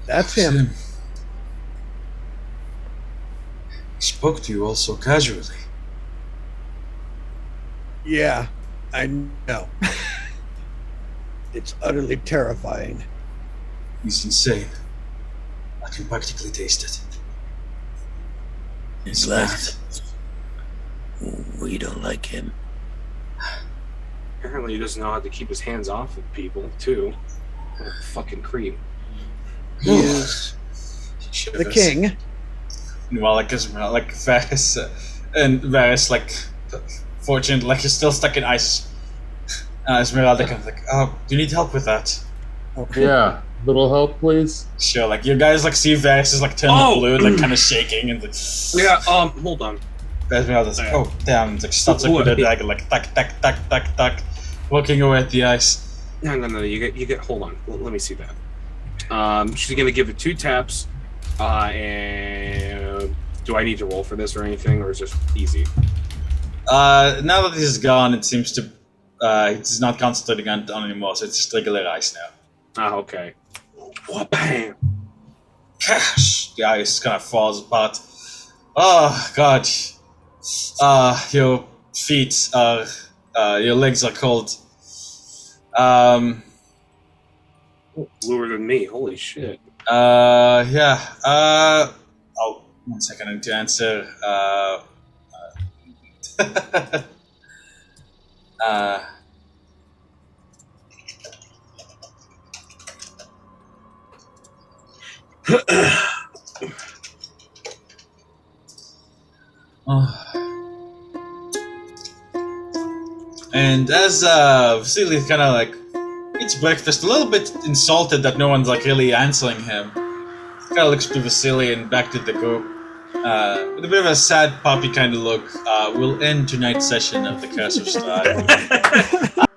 That's him. He spoke to you all so casually. Yeah, I know. It's utterly terrifying. He's insane. I can practically taste it. It's left. We don't like him. Apparently, he doesn't know how to keep his hands off of people, too. What a fucking creep. He is the king. Well, like Varis, and Varis, like, fortunately, like, he's still stuck in ice. Ezmerelda kind of like, oh, do you need help with that? Okay. Yeah, little help, please. Sure, like, you guys, like, see Varis is, like, turning blue, like, kind of shaking, and, like... Yeah, hold on. Ezmerelda's like, oh, damn, like, starts, like, with her dagger, like, tack, tack, tack, tack, tack, working away at the ice. No, you get, hold on. Let me see that. She's gonna give it 2 taps, and do I need to roll for this or anything, or is it just easy? Now that he's gone, it seems to, he's not concentrating on anymore, so it's just regular ice now. Ah, okay. Bam! Cash! The ice kind of falls apart. Oh, God. Your feet are, your legs are cold. Bluer than me, holy shit. Yeah. Oh, 1 second, I need to answer. And as Vysillia kind of like eats breakfast, a little bit insulted that no one's like really answering him, kind of looks to Vysillia and back to the group. With a bit of a sad puppy kind of look, we'll end tonight's session of the Curse of Strahd.